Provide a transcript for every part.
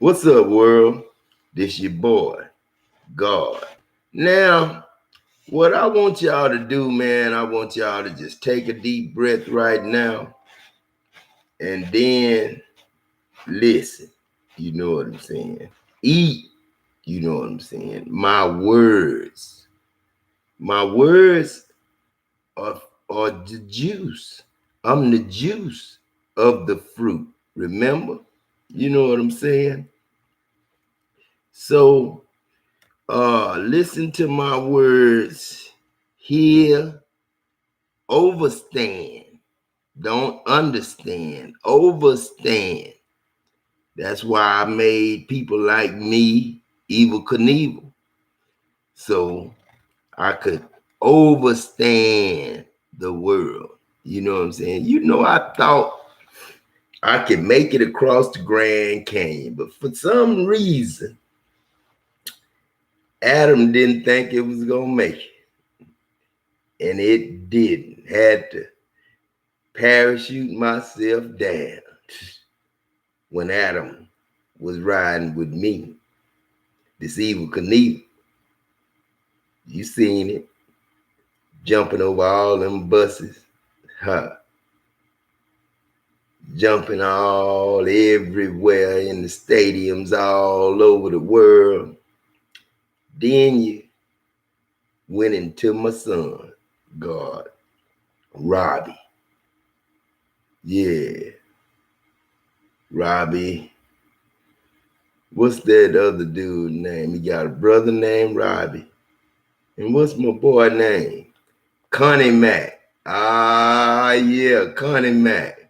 What's up, world? This your boy, God. Now, what I want y'all to do, man, I want y'all to just take a deep breath right now and then listen. You know what I'm saying? Eat. You know what I'm saying? My words are, are the juice. I'm the juice of the fruit. Remember? You know what I'm saying? So, listen to my words. Hear, overstand. Don't understand. Overstand. That's why I made people like me Evil Knievel. So I could overstand the world. You know what I'm saying? I thought I could make it across the Grand Canyon, but for some reason, Adam didn't think it was gonna make it. And it didn't. Had to parachute myself down when Adam was riding with me. This Evil Knievel. You seen it. Jumping over all them buses. Huh. Jumping all everywhere in the stadiums all over the world. Then you went into my son, God, Robbie. Yeah, Robbie. What's that other dude's name? He got a brother named Robbie. And what's my boy name? Connie Mac. Ah, yeah, Connie Mac.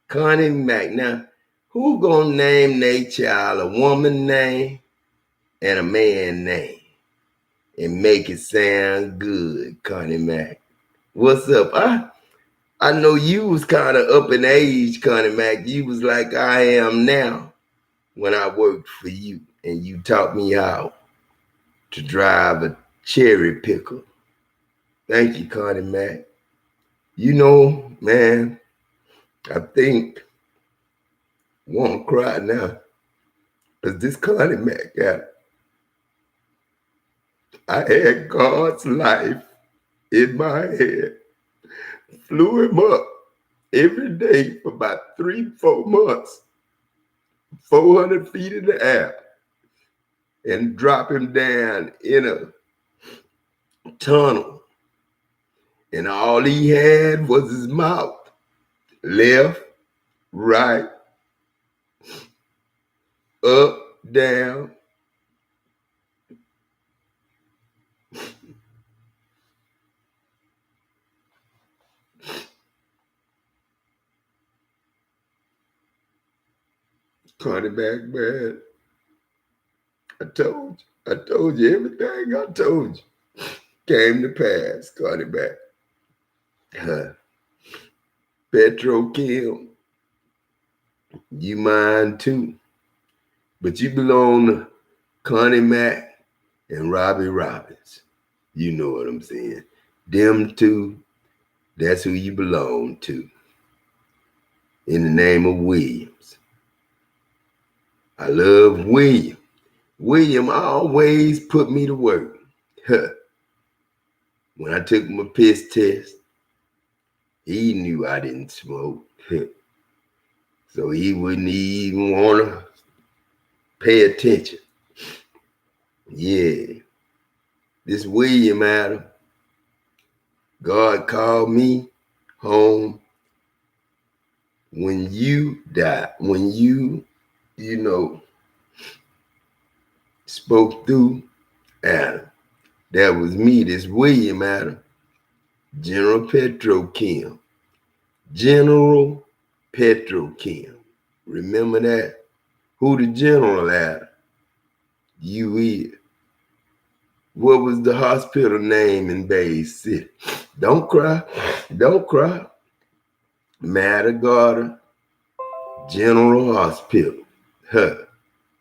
Connie Mac. Now, who gonna name their child a woman name and a man name and make it sound good, Connie Mac? What's up? I know you was kind of up in age, Connie Mac. You was like I am now when I worked for you, and you taught me how to drive a cherry picker. Thank you, Connie Mac. Man, I think I want to cry now. Because this Connie Mac got, I had God's life in my head, flew him up every day for about 3, 4 months, 400 feet in the air, and drop him down in a tunnel. And all he had was his mouth, left, right, up, down. Connie Mac, man, I told you everything I told you came to pass, Connie Mac. Petro Kim, you mine too. But you belong to Connie Mac and Robbie Robbins. You know what I'm saying. Them two, that's who you belong to. In the name of Williams. I love William. William always put me to work. When I took my piss test, he knew I didn't smoke. So he wouldn't even want to pay attention. Yeah. This William Adam, God called me home when you died, when you know, spoke through Adam. That was me, this William Adam, General Petrochem. General Petrochem. Remember that? Who the general Adam? You is. What was the hospital name in Bay City? Don't cry. Don't cry. Matagata General Hospital. Huh.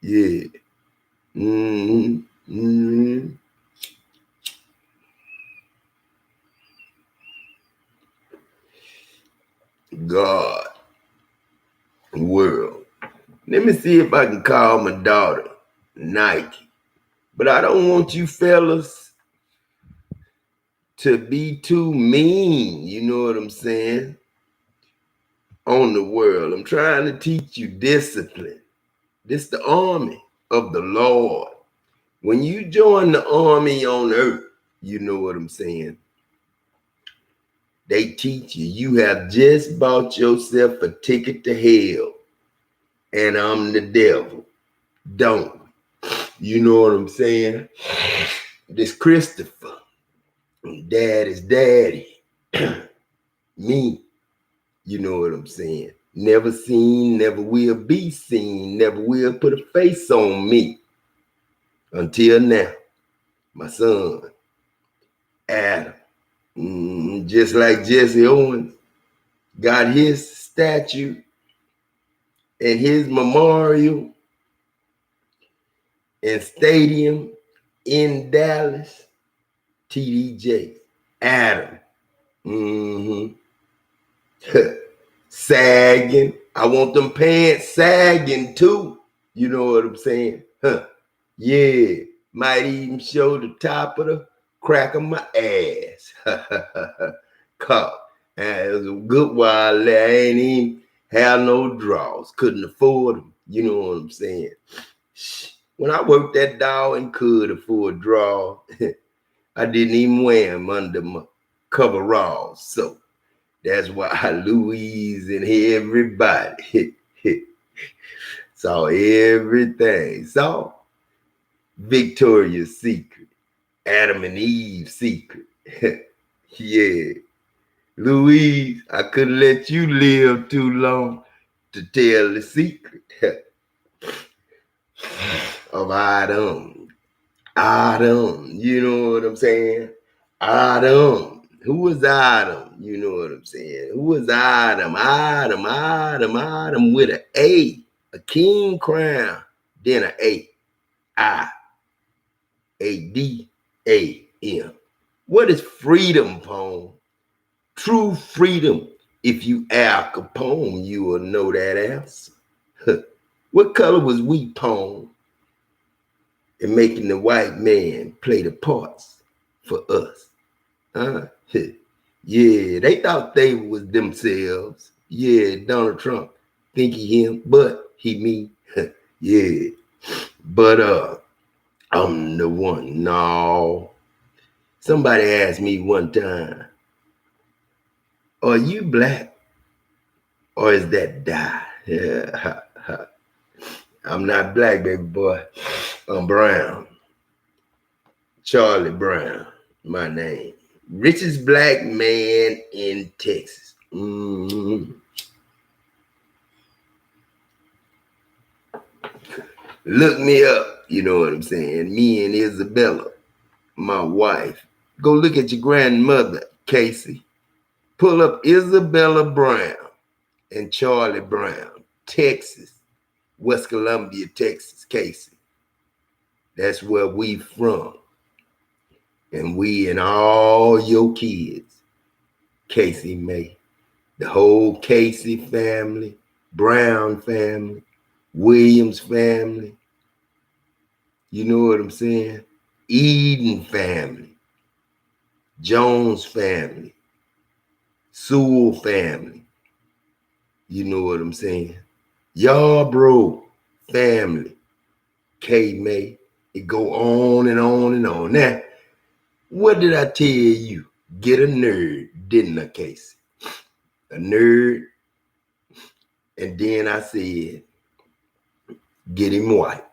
Yeah. Mm-hmm. Mm-hmm. God. World. Let me see if I can call my daughter Nike. But I don't want you fellas to be too mean, you know what I'm saying, on the world. I'm trying to teach you discipline. This the army of the Lord. When you join the army on earth, you know what I'm saying, they teach you, you have just bought yourself a ticket to hell, and I'm the devil. Don't. You know what I'm saying? This Christopher, dad is daddy. Me, you know what I'm saying? Never seen, never will be seen, never will put a face on me. Until now, my son, Adam, just like Jesse Owens, got his statue and his memorial and stadium in Dallas. TDJ, Adam, sagging. I want them pants sagging too. You know what I'm saying? Yeah, might even show the top of the crack of my ass. Caught. And it was a good while there. I ain't even have no draws. Couldn't afford them. You know what I'm saying? When I worked that dog and could afford draws, I didn't even wear them under my coveralls. So that's why Louise and everybody saw everything. Saw Victoria's Secret, Adam and Eve's secret. Yeah. Louise, I couldn't let you live too long to tell the secret of Aidam. Aidam, you know what I'm saying? Aidam. Who was Aidam? You know what I'm saying? Who was Aidam? Aidam with an a king crown, then an A. I-A-D-A-M. What is freedom, poem? True freedom. If you ask a poem, you will know that answer. What color was we, poem, in making the white man play the parts for us? Yeah, they thought they was themselves. Yeah, Donald Trump think he him, but he me. Yeah, but I'm the one. No, somebody asked me one time, "Are you black or is that dye?" Yeah, I'm not black, baby boy. I'm brown. Charlie Brown, my name. Richest black man in Texas. Look me up, you know what I'm saying? Me and Isabella, my wife. Go look at your grandmother, Casey. Pull up Isabella Brown and Charlie Brown, Texas, West Columbia, Texas, Casey. That's where we from. And we and all your kids, Casey May, the whole Casey family, Brown family, Williams family. You know what I'm saying? Eden family, Jones family, Sewell family. You know what I'm saying? Yarbrough family, K May. It go on and on and on. Now, what did I tell you? Get a nerd, didn't I, Casey? A nerd. And then I said, get him white.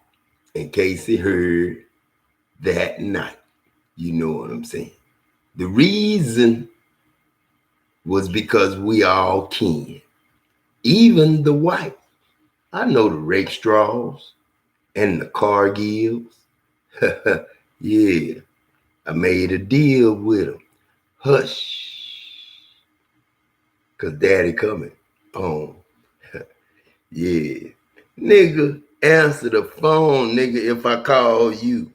In case he heard that night. You know what I'm saying? The reason was because we all kin. Even the white. I know the Rakestraws and the Cargills. Yeah, I made a deal with them. Hush, cause daddy coming home. Yeah. Nigga, answer the phone, nigga, if I call you.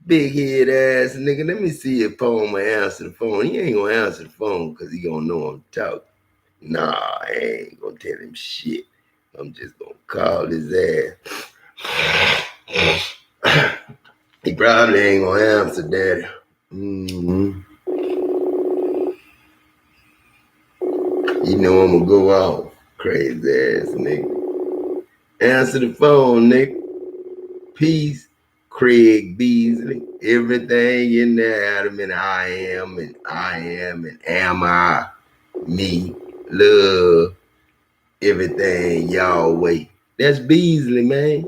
Big head ass nigga. Let me see if Poem will answer the phone. He ain't gonna answer the phone because he gonna know I'm talking. Nah, I ain't gonna tell him shit I'm just gonna call his ass. He probably ain't gonna answer, Daddy. Mm-hmm. You know I'm gonna go off. Crazy ass nigga. Answer the phone, nigga. Peace, Craig Beasley. Everything in there, Adam, and I am, and am I, me, love, everything, y'all wait. That's Beasley, man.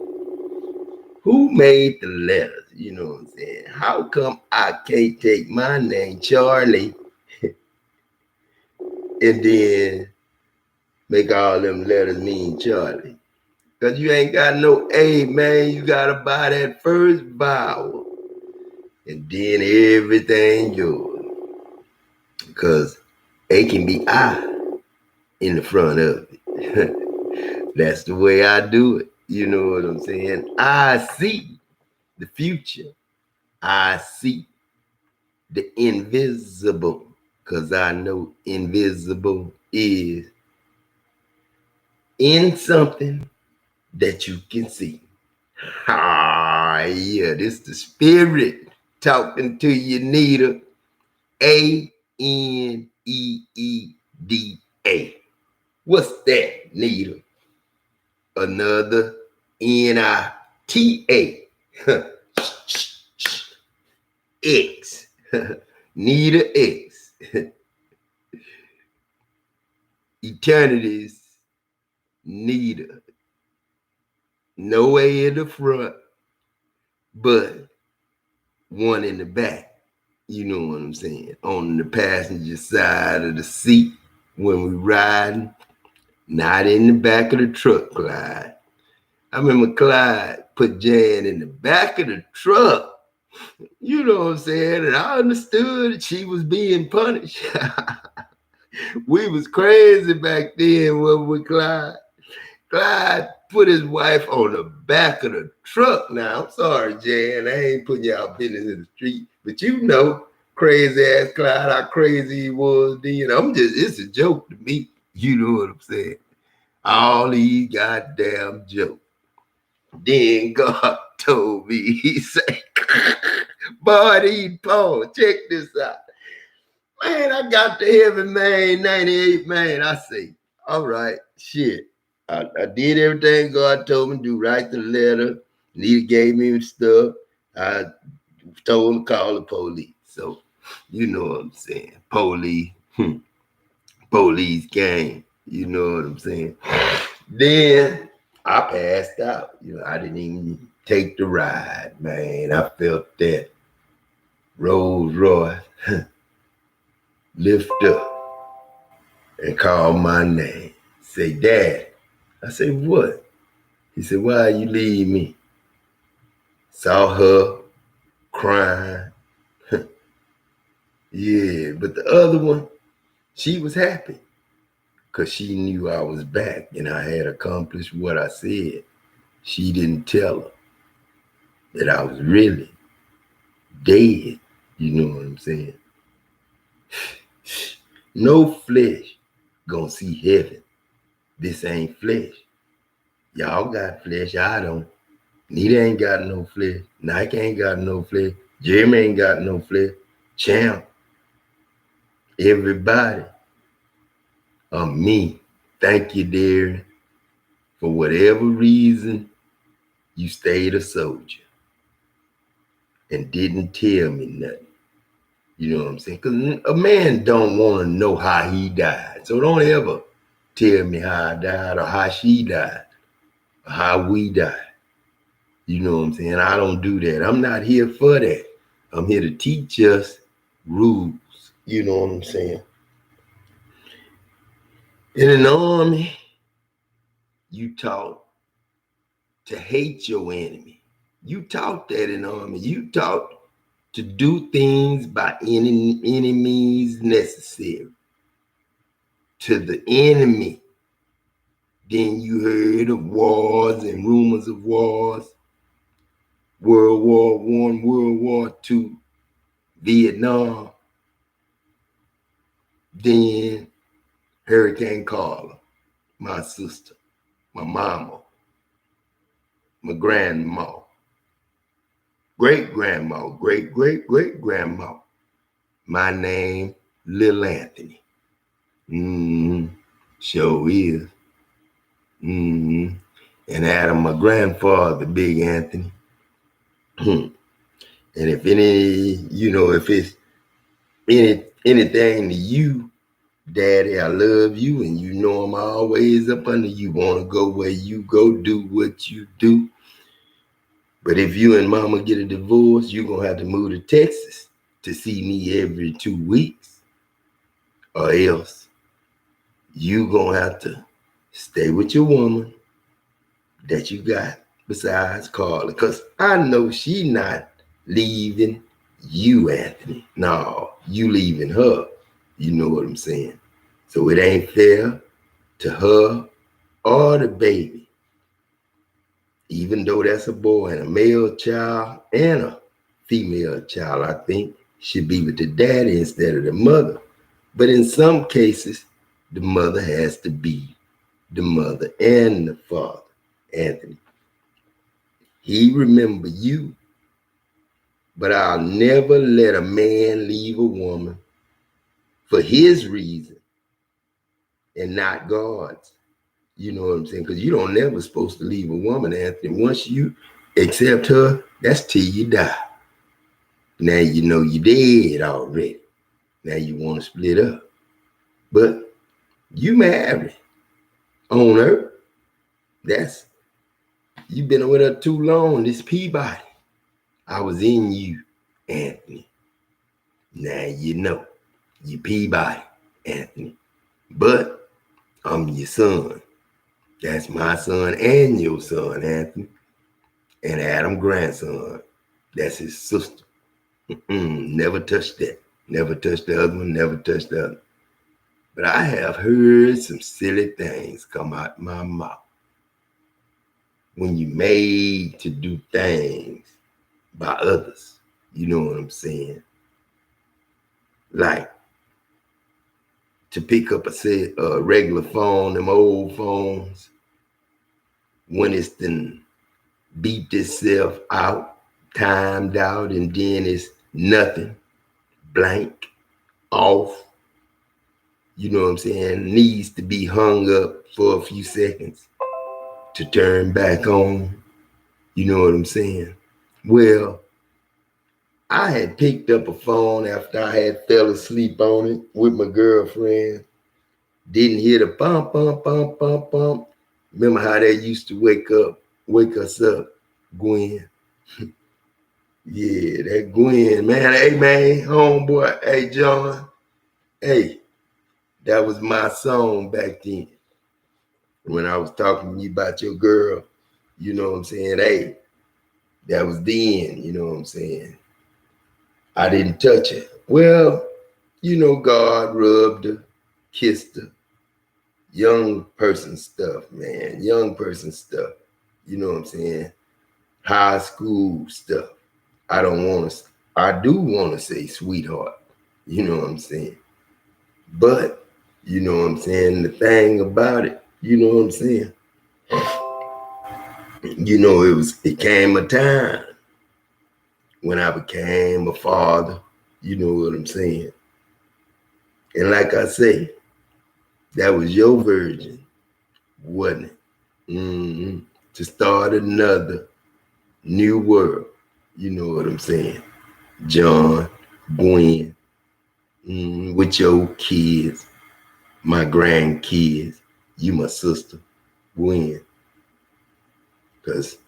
Who made the letters? You know what I'm saying? How come I can't take my name, Charlie, and then make all them letters mean Charlie? Because you ain't got no A, man. You got to buy that first vowel. And then everything yours. Because A can be I in the front of it. That's the way I do it. You know what I'm saying? I see the future. I see the invisible. Because I know invisible is in something that you can see. Ah, yeah, this the spirit talking to you, Nita. Aneeda. What's that, Nita? Another Nita. X. Nita X. Eternity's Nita. No way in the front, but one in the back. You know what I'm saying? On the passenger side of the seat when we riding, not in the back of the truck, Clyde. I remember Clyde put Jan in the back of the truck. You know what I'm saying? And I understood she was being punished. We was crazy back then, wasn't we, Clyde? Clyde put his wife on the back of the truck. Now, I'm sorry, Jan. I ain't putting y'all business in the street. But you know, crazy ass Clyde, how crazy he was then. It's a joke to me. You know what I'm saying? All these goddamn jokes. Then God told me, he said, boy, Paul, check this out. Man, I got to heaven, man, 98, man. I say, all right, shit. I did everything God told me to do, write the letter. Nita gave me stuff. I told him to call the police. So, you know what I'm saying. Police gang. You know what I'm saying. Then I passed out. I didn't even take the ride, man. I felt that Rolls Royce lift up and call my name. Say, Dad. I said, what? He said, why you leave me? Saw her crying. Yeah, but the other one, she was happy because she knew I was back and I had accomplished what I said. She didn't tell her that I was really dead. You know what I'm saying? No flesh gonna see heaven. This ain't flesh. Y'all got flesh, I don't. Nita ain't got no flesh. Nike ain't got no flesh. Jeremy ain't got no flesh. Champ. Everybody. Me. Thank you, dear. For whatever reason, you stayed a soldier and didn't tell me nothing. You know what I'm saying? Because a man don't want to know how he died. So don't ever tell me how I died or how she died or how we died. You know what I'm saying? I don't do that. I'm not here for that. I'm here to teach us rules. You know what I'm saying? In an army, you taught to hate your enemy. You taught that in the army. You taught to do things by any means necessary to the enemy. Then you heard of wars and rumors of wars. World War I, World War II, Vietnam. Then Hurricane Carla, my sister, my mama, my grandma, great-grandma, great-great-great-grandma. My name, Lil Anthony. Sure is. And Adam, my grandfather, Big Anthony. And if if it's anything to you, Daddy, I love you, and you know I'm always up under you. Want to go where you go, do what you do. But if you and Mama get a divorce, you're going to have to move to Texas to see me every 2 weeks. Or else you going to have to stay with your woman that you got besides Carla. Because I know she not leaving you, Anthony. No, you leaving her. You know what I'm saying? So it ain't fair to her or the baby. Even though that's a boy and a male child and a female child, I think should be with the daddy instead of the mother. But in some cases, the mother has to be the mother and the father. Anthony, he remember you, but I'll never let a man leave a woman for his reason and not God's. You know what I'm saying? Because you don't never supposed to leave a woman, Anthony. Once you accept her, that's till you die. Now you know you're dead already. Now you want to split up. But you married on her. You've been with her too long. This Peabody. I was in you, Anthony. Now you know. You Peabody, Anthony. But I'm your son. That's my son and your son, Anthony. And Adam grandson. That's his sister. Never touched that. Never touched the other one. Never touched the other. But I have heard some silly things come out my mouth. When you made to do things by others. You know what I'm saying? Like to pick up a regular phone, them old phones, when it's then beat itself out, timed out, and then it's nothing, blank, off. You know what I'm saying? Needs to be hung up for a few seconds to turn back on. You know what I'm saying? Well, I had picked up a phone after I had fell asleep on it with my girlfriend. Didn't hear the bump, bump, bump, bump, bump. Remember how they used to wake us up, Gwen? Yeah, that Gwen, man. Hey, man, homeboy. Hey, John. Hey, that was my song back then. When I was talking to you about your girl, you know what I'm saying? Hey, that was then, you know what I'm saying? I didn't touch her. Well, you know, God rubbed her, kissed her. Young person stuff, man. Young person stuff. You know what I'm saying? High school stuff. I do want to say sweetheart. You know what I'm saying? But, you know what I'm saying? The thing about it, you know what I'm saying? You know, it came a time when I became a father. You know what I'm saying? And like I say, that was your virgin, wasn't it? To start another new world. You know what I'm saying? John, Gwen, with your kids, my grandkids, you my sister, Gwen. Because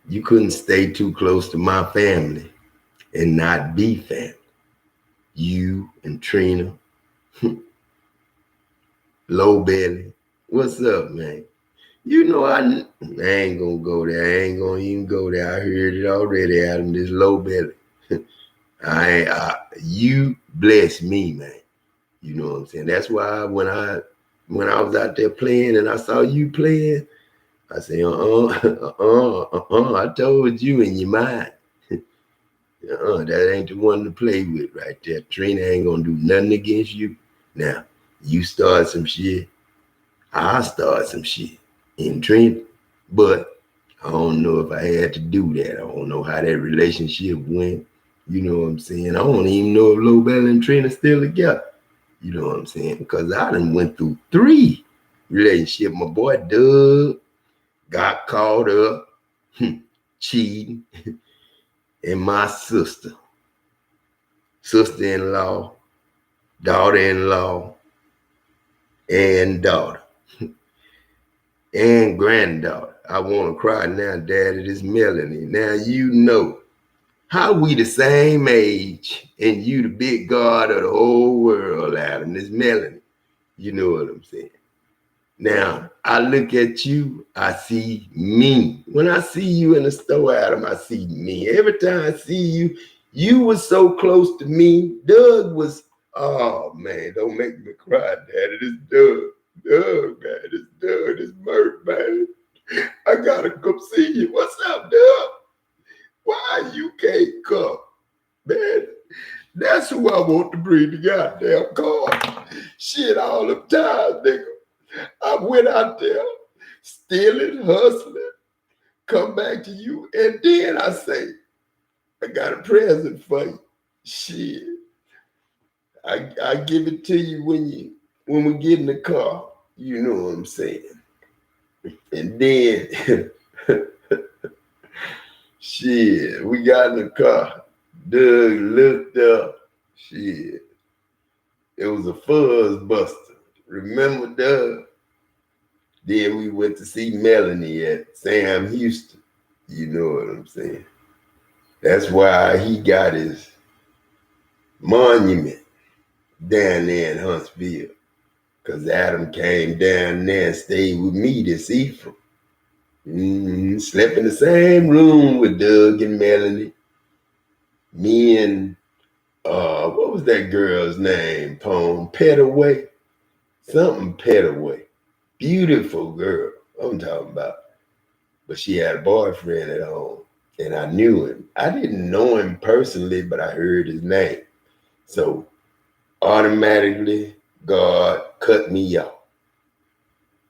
you couldn't stay too close to my family and not be family. You and Trina, Low Belly, what's up, man? You know I ain't gonna go there. I ain't gonna even go there. I heard it already, Adam. This Low Belly. You bless me, man. You know what I'm saying? That's why when I was out there playing and I saw you playing, I say, I told you in your mind. That ain't the one to play with right there. Trina ain't gonna do nothing against you. Now, you start some shit, I'll start some shit. in Trent, but I don't know if I had to do that. I don't know how that relationship went. You know what I'm saying? I don't even know if Lobel and Trent are still together. You know what I'm saying? Because I done went through 3 relationships. My boy Doug got caught up cheating, and my sister-in-law, daughter-in-law, and daughter, and granddaughter. I want to cry now, Daddy, this Melanie. Now you know how we the same age, and you the big God of the whole world, Adam. This Melanie. You know what I'm saying? Now, I look at you, I see me. When I see you in the store, Adam, I see me. Every time I see you, you were so close to me. Doug was, oh man, don't make me cry, Daddy. This Doug. Doug, man, this Doug, this Murph, man. I gotta come see you. What's up, Doug? Why you can't come? Man, that's who I want to bring the goddamn car. Shit, all the time, nigga. I went out there, stealing, hustling, come back to you, and then I say, I got a present for you. Shit. I give it to you when we get in the car. You know what I'm saying? And then shit, we got in the car. Doug looked up. Shit. It was a fuzz buster. Remember Doug? Then we went to see Melanie at Sam Houston. You know what I'm saying? That's why he got his monument down there in Huntsville. Because Adam came down there and stayed with me this evening. Slept in the same room with Doug and Melanie. Me and, what was that girl's name? Petaway? Something Petaway. Beautiful girl, I'm talking about. But she had a boyfriend at home, and I knew him. I didn't know him personally, but I heard his name. So automatically, God cut me off.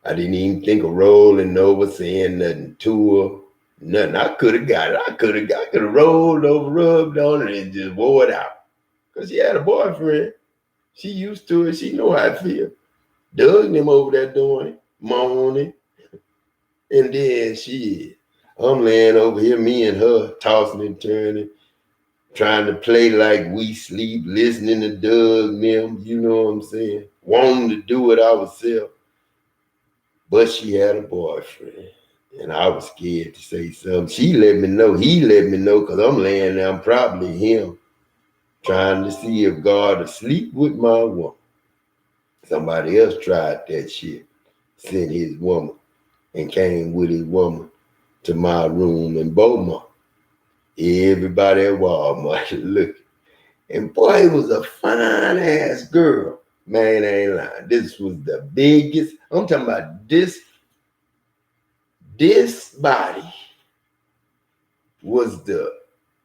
I didn't even think of rolling over, saying nothing to her, nothing. I could have got it. I could have rolled over, rubbed on it, and just wore it out. Because she had a boyfriend. She used to it. She know how it feel. Doug and them over there doing it, moaning. And then I'm laying over here, me and her, tossing and turning, trying to play like we sleep, listening to Doug and them, you know what I'm saying? Wanting to do it ourselves. But she had a boyfriend. And I was scared to say something. She let me know. He let me know because I'm laying there, I'm probably him, trying to see if God will sleep with my woman. Somebody else tried that shit, sent his woman and came with his woman to my room in Beaumont. Everybody at Walmart looking. And boy, it was a fine ass girl. Man, I ain't lying. This was the biggest. I'm talking about this body was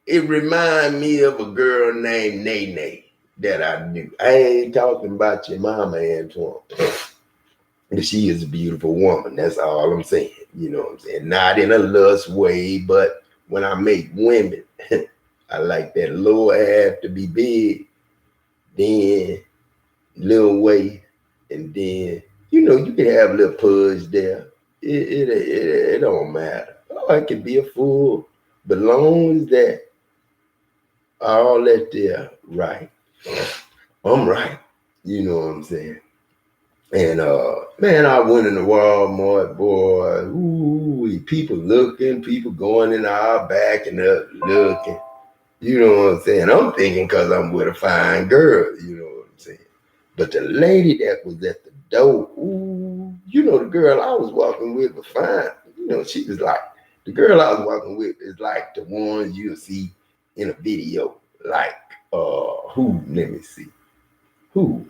it reminded me of a girl named Nene that I knew. I ain't talking about your mama, Antoine. She is a beautiful woman. That's all I'm saying. You know what I'm saying? Not in a lust way, but when I make women, I like that lower half to be big, then little waist, and then, you know, you can have a little pudge there. It don't matter. Oh, it can be a full, but long as that, all that there, right. I'm right. You know what I'm saying? And man, I went in the Walmart, boy. Ooh, people looking, people going in our back and up looking. You know what I'm saying? I'm thinking because I'm with a fine girl. You know what I'm saying? But the lady that was at the door, ooh, you know, the girl I was walking with was fine. You know, she was like, the girl I was walking with is like the ones you'll see in a video. Like, who? Let me see. Who?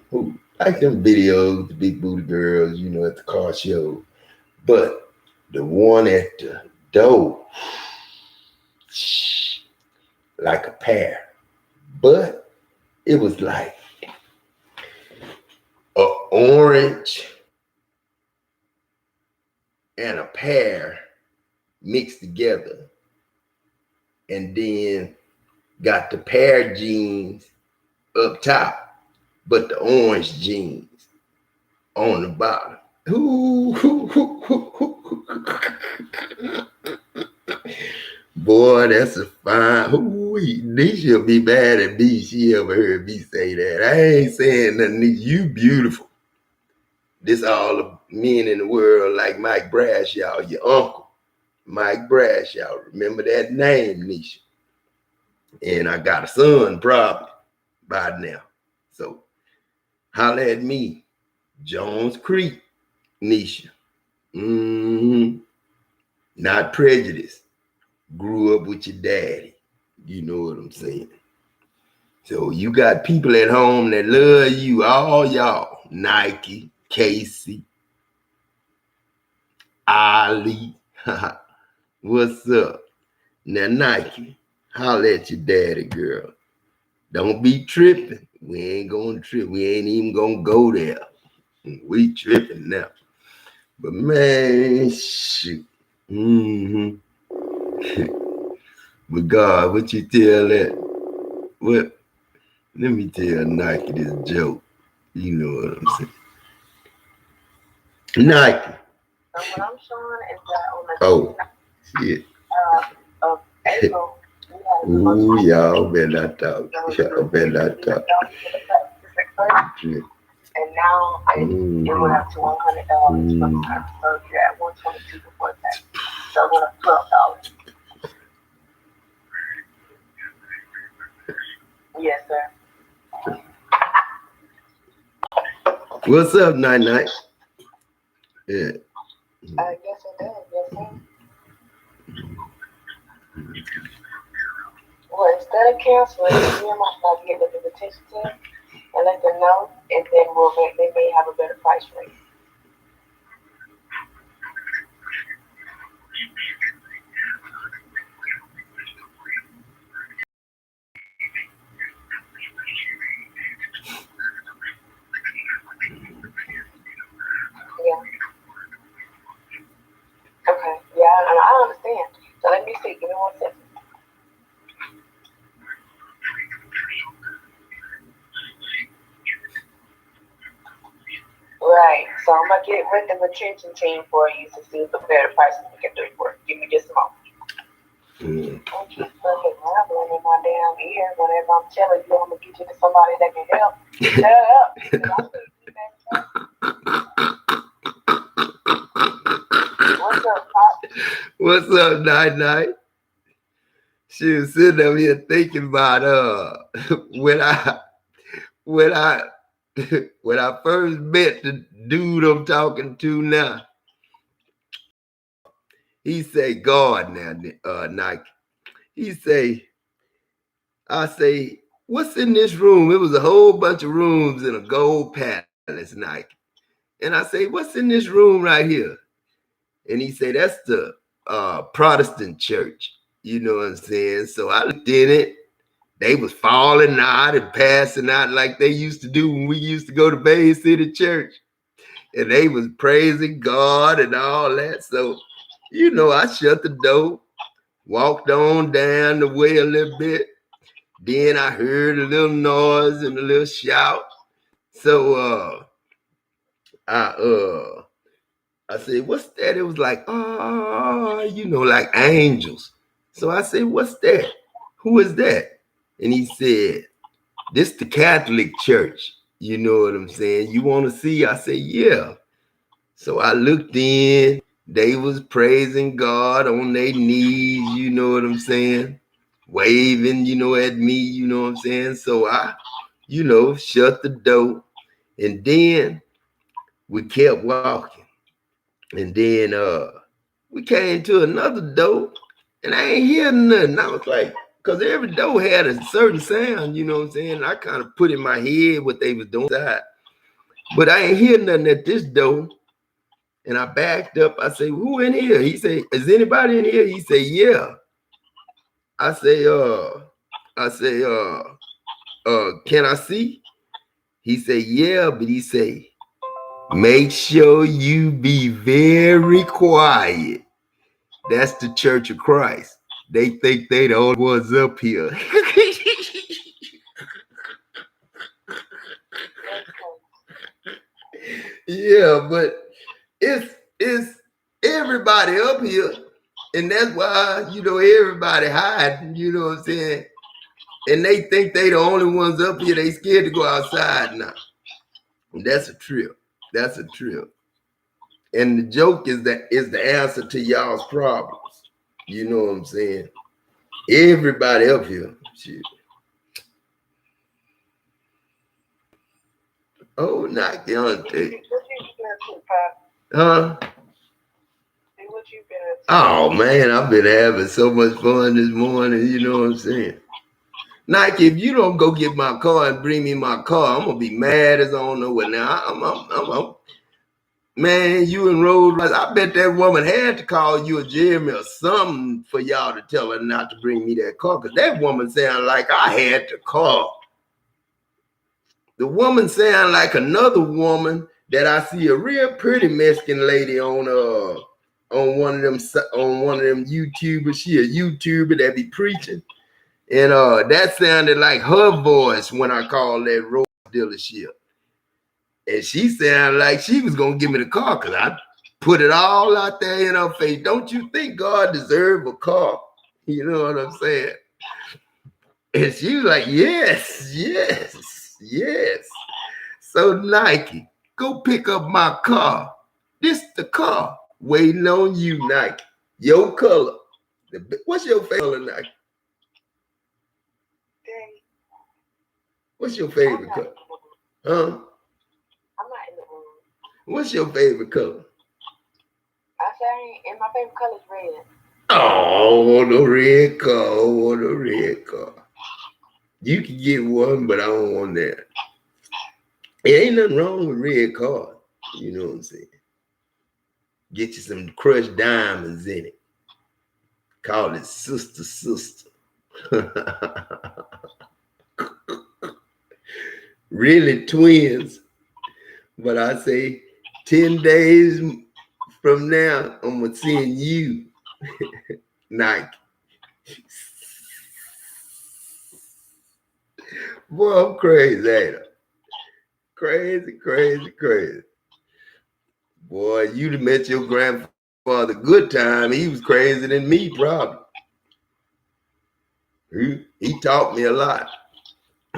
Like them videos, the big booty girls, you know, at the car show. But the one at the door, like a pair. But it was like a orange and a pear mixed together, and then got the pear genes up top, but the orange genes on the bottom. Boy, that's a fine. Nisha be mad at me. She ever heard me say that. I ain't saying nothing. You beautiful. This all the men in the world like Mike Brashaw, your uncle. Mike Brashaw. Remember that name, Nisha. And I got a son probably by now. So holler at me. Jones Creek, Nisha. Not prejudice. Grew up with your daddy. You know what I'm saying? So you got people at home that love you, all y'all. Nike, Casey, Ali. What's up? Now, Nike, holler at your daddy, girl. Don't be tripping. We ain't gonna trip. We ain't even gonna go there. We tripping now. But man, shoot. But God, what you tell that? What? Let me tell Nike this joke. You know what I'm saying? Nike. So what I'm showing is that on the shit. Of April, ooh, y'all better not talk. Y'all better not talk. And now it went up to $100 for surgery at $122 before tax. So it went up $12. Yes, sir. What's up, Night Night? Yeah. Yes, it does. Yes, sir. Well, instead of canceling, me and my son get the attention to and let them know, and then they may have a better price for you. Yeah. Okay. Yeah, I understand. So let me see. Give me 1 second. Right. So I'm gonna get with the retention team for you to see if the better prices we can do it for. Give me just a moment. I'm just fucking rambling in my damn ear whenever I'm telling you I'm gonna get you to somebody that can help. Shut up. What's up, Pop? What's up, Night Night? She was sitting up here thinking about when I first met the dude I'm talking to now. He say, God now, Nike. He say, I say, what's in this room? It was a whole bunch of rooms in a gold palace, Nike. And I say, what's in this room right here? And he say, that's the Protestant church. You know what I'm saying? So I looked in it. They was falling out and passing out like they used to do when we used to go to Bay City Church. And they was praising God and all that. So, you know, I shut the door, walked on down the way a little bit. Then I heard a little noise and a little shout. So I said, what's that? It was like, you know, like angels. So I said, what's that? Who is that? And he said, this the Catholic Church. You know what I'm saying? You want to see? I said, yeah. So I looked in. They was praising God on their knees. You know what I'm saying? Waving, you know, at me. You know what I'm saying? So I, you know, shut the door. And then we kept walking. And then we came to another door. And I ain't hear nothing. I was like, because every door had a certain sound, you know what I'm saying? And I kind of put in my head what they was doing inside. But I ain't hear nothing at this door. And I backed up. I say, who in here? He say, is anybody in here? He say, yeah. I say, can I see? He say, yeah, but he say, Make sure you be very quiet. That's the Church of Christ. They think they the only ones up here. Yeah, but it's everybody up here, and that's why everybody hiding. You know what I'm saying? And they think they the only ones up here. They scared to go outside now. And that's a trip. That's a trip. And the joke is the answer to y'all's problems. You know what I'm saying? Everybody up here. Shit. Oh, not Deontay. Huh? Oh man, I've been having so much fun this morning. You know what I'm saying? Nike, if you don't go get my car and bring me my car, I'm gonna be mad as I don't know what. Now I'm man, you and Rose. I bet that woman had to call you or Jeremy or something for y'all to tell her not to bring me that car, because that woman sounded like I had to call. The woman sound like another woman that I see, a real pretty Mexican lady on one of them YouTubers. She a YouTuber that be preaching, and that sounded like her voice when I called that Rose dealership, and she sounded like she was gonna give me the car because I put it all out there in her face. Don't you think God deserve a car? You know what I'm saying? And she was like, yes, yes, yes. So Nike, go pick up my car. This the car waiting on you, Nike. Your color. What's your favorite color, Nike? What's your favorite color? Huh? I'm not in the room. What's your favorite color? I say, and my favorite color is red. Oh, the red car. Oh, the red car. You can get one, but I don't want that. There ain't nothing wrong with red cars. You know what I'm saying? Get you some crushed diamonds in it. Call it sister. Really twins. But I say 10 days from now, I'm going to send you Nike. Boy, I'm crazy, Aidam. Crazy. Boy, you'd have met your grandfather good time. He was crazier than me, probably. He taught me a lot.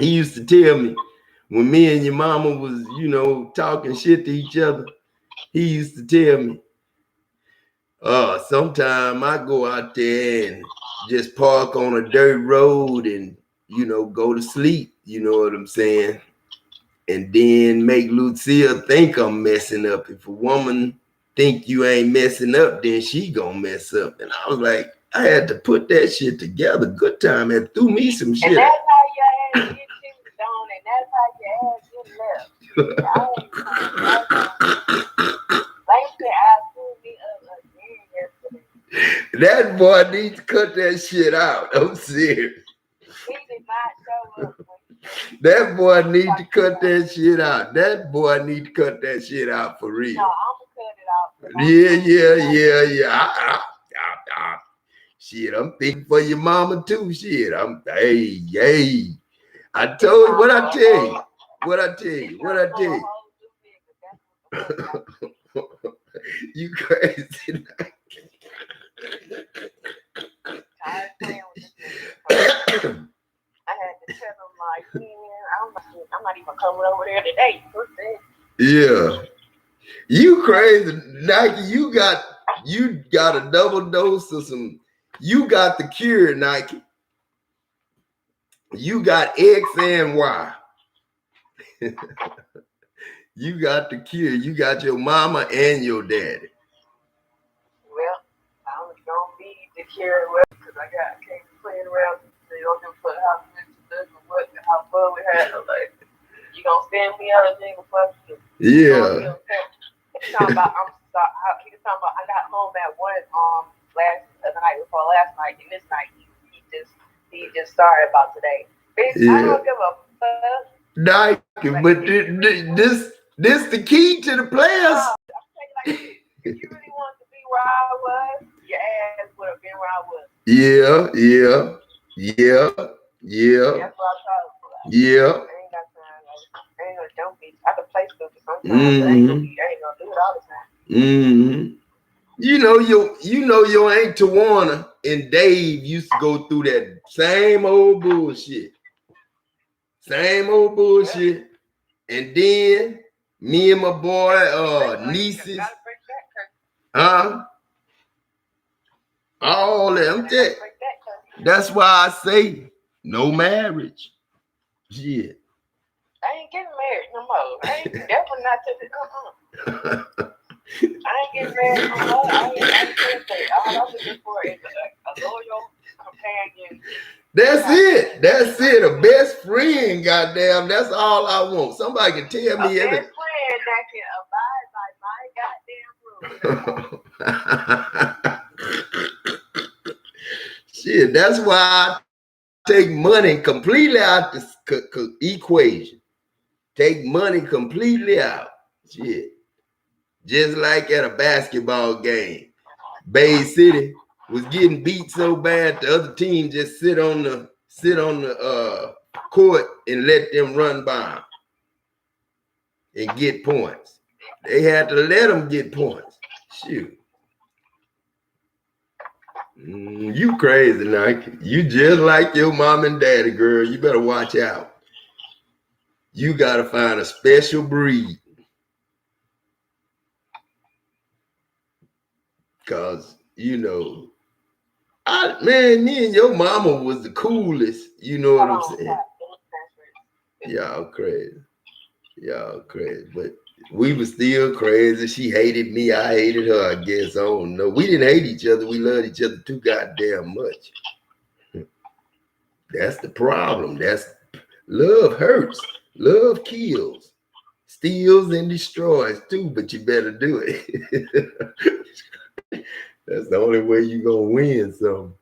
He used to tell me when me and your mama was, talking shit to each other, he used to tell me, sometime I go out there and just park on a dirt road and, go to sleep. You know what I'm saying? And then make Lucille think I'm messing up. If a woman think you ain't messing up, then she gonna mess up. And I was like, I had to put that shit together. Good time and threw me some shit. And that's how your ass get cheated on, and that's how your ass get left. That boy needs to cut that shit out. I'm serious. He did not show up. That boy need to cut that shit out. That boy need to cut that shit out for real. No, I'm gonna cut it out. Yeah. Shit, I'm thinking for your mama too. Shit, hey. I told you what I tell you. You crazy. I had to tell him like, man, I'm not even coming over there today. Yeah. You crazy, Nike. You got a double dose of some. You got the cure, Nike. You got X and Y. You got the cure. You got your mama and your daddy. Well, I'm gonna be the cure because I can't be playing around. They don't give a fuck how fun we had. Like, you gonna stand me out of thing fuck you. Yeah. He's talking about I got home at 1 the night before last night, and this night he just started about today. Bitch, yeah. I don't give a fuck. Nike, but this This the key to the players. I'm saying, like, if you really wanted to be where I was, your ass would have been where I was. Yeah. That's what I thought. Yeah. I ain't got time. I ain't gonna don't be. I can play stupid sometimes, but I ain't gonna do it all the time. You know your Aunt Tawana and Dave used to go through that same old bullshit. And then me and my boy nieces. All them. That's why I say no marriage. Shit. I ain't getting married no more. I ain't definitely not to the I ain't getting married no more. I ain't saying all I'm looking for is a loyal companion. That's it. A best friend, goddamn. That's all I want. Somebody can tell me everything. A best friend that can abide by my goddamn rules. Shit, that's why I take money completely out the equation. Take money completely out. Shit. Just like at a basketball game. Bay City was getting beat so bad the other team just sit on the court and let them run by and get points. They had to let them get points. Shoot. You crazy, Nike. You just like your mom and daddy, girl. You better watch out. You got to find a special breed. Because, you know, me and your mama was the coolest. You know what I'm saying? Y'all crazy. But we were still crazy. She hated me. I hated her, I guess. I don't know. We didn't hate each other. We loved each other too goddamn much. That's the problem. Love hurts. Love kills. Steals and destroys too, but you better do it. That's the only way you gonna win something.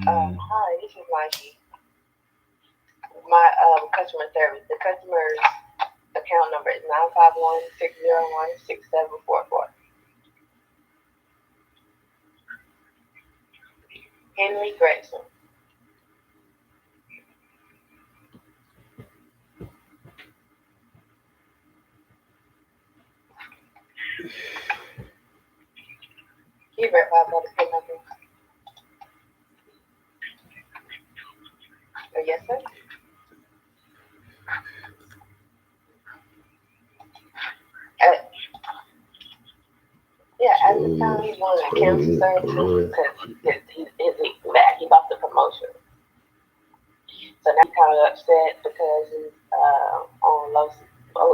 Hi, this is Mikey. My customer service. The customer's account number is 951-601-6744. Henry Gregson. You better have another pin number. Yes, sir. At the time he wanted to cancel services because he lost the promotion. So now he's kind of upset because he's on low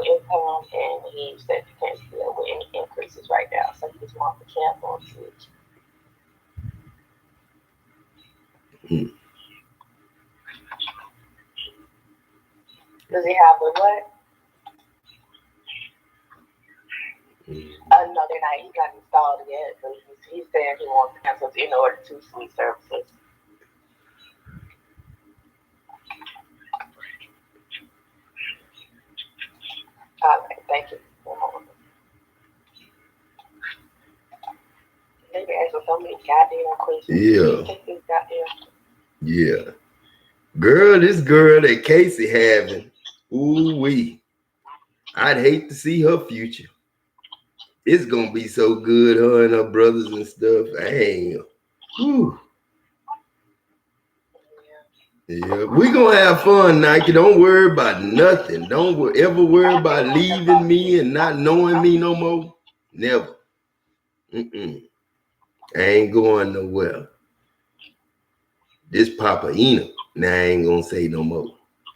income and he said he can't deal with any increases right now. So he just wants to cancel and switch. Does he have the what? No, they're not. He's not installed yet. So he said he wants to cancel in order to switch services. All right, thank you. They been asking so many goddamn questions. Yeah. Girl, this girl that Casey having, ooh-wee. I'd hate to see her future. It's gonna be so good, her and her brothers and stuff. Whew. Yeah, we gonna have fun, Nike. Don't worry about nothing. Don't ever worry about leaving me and not knowing me no more. Never. I ain't going nowhere. This Papa Eno. Now I ain't gonna say no more.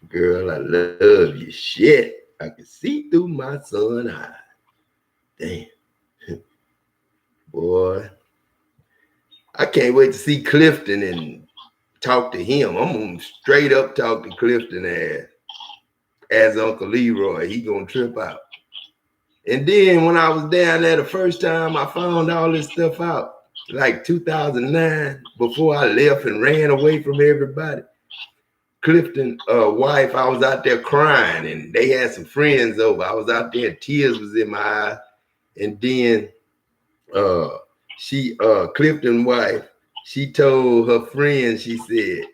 Girl, I love you. Shit. I can see through my son's eyes. Damn. Boy. I can't wait to see Clifton and talk to him. I'm gonna straight up talk to Clifton as Uncle Leroy. He gonna trip out. And then when I was down there the first time, I found all this stuff out. Like 2009, before I left and ran away from everybody. Clifton wife, I was out there crying, and they had some friends over. I was out there, and tears was in my eyes. And then Clifton wife, she told her friends, she said,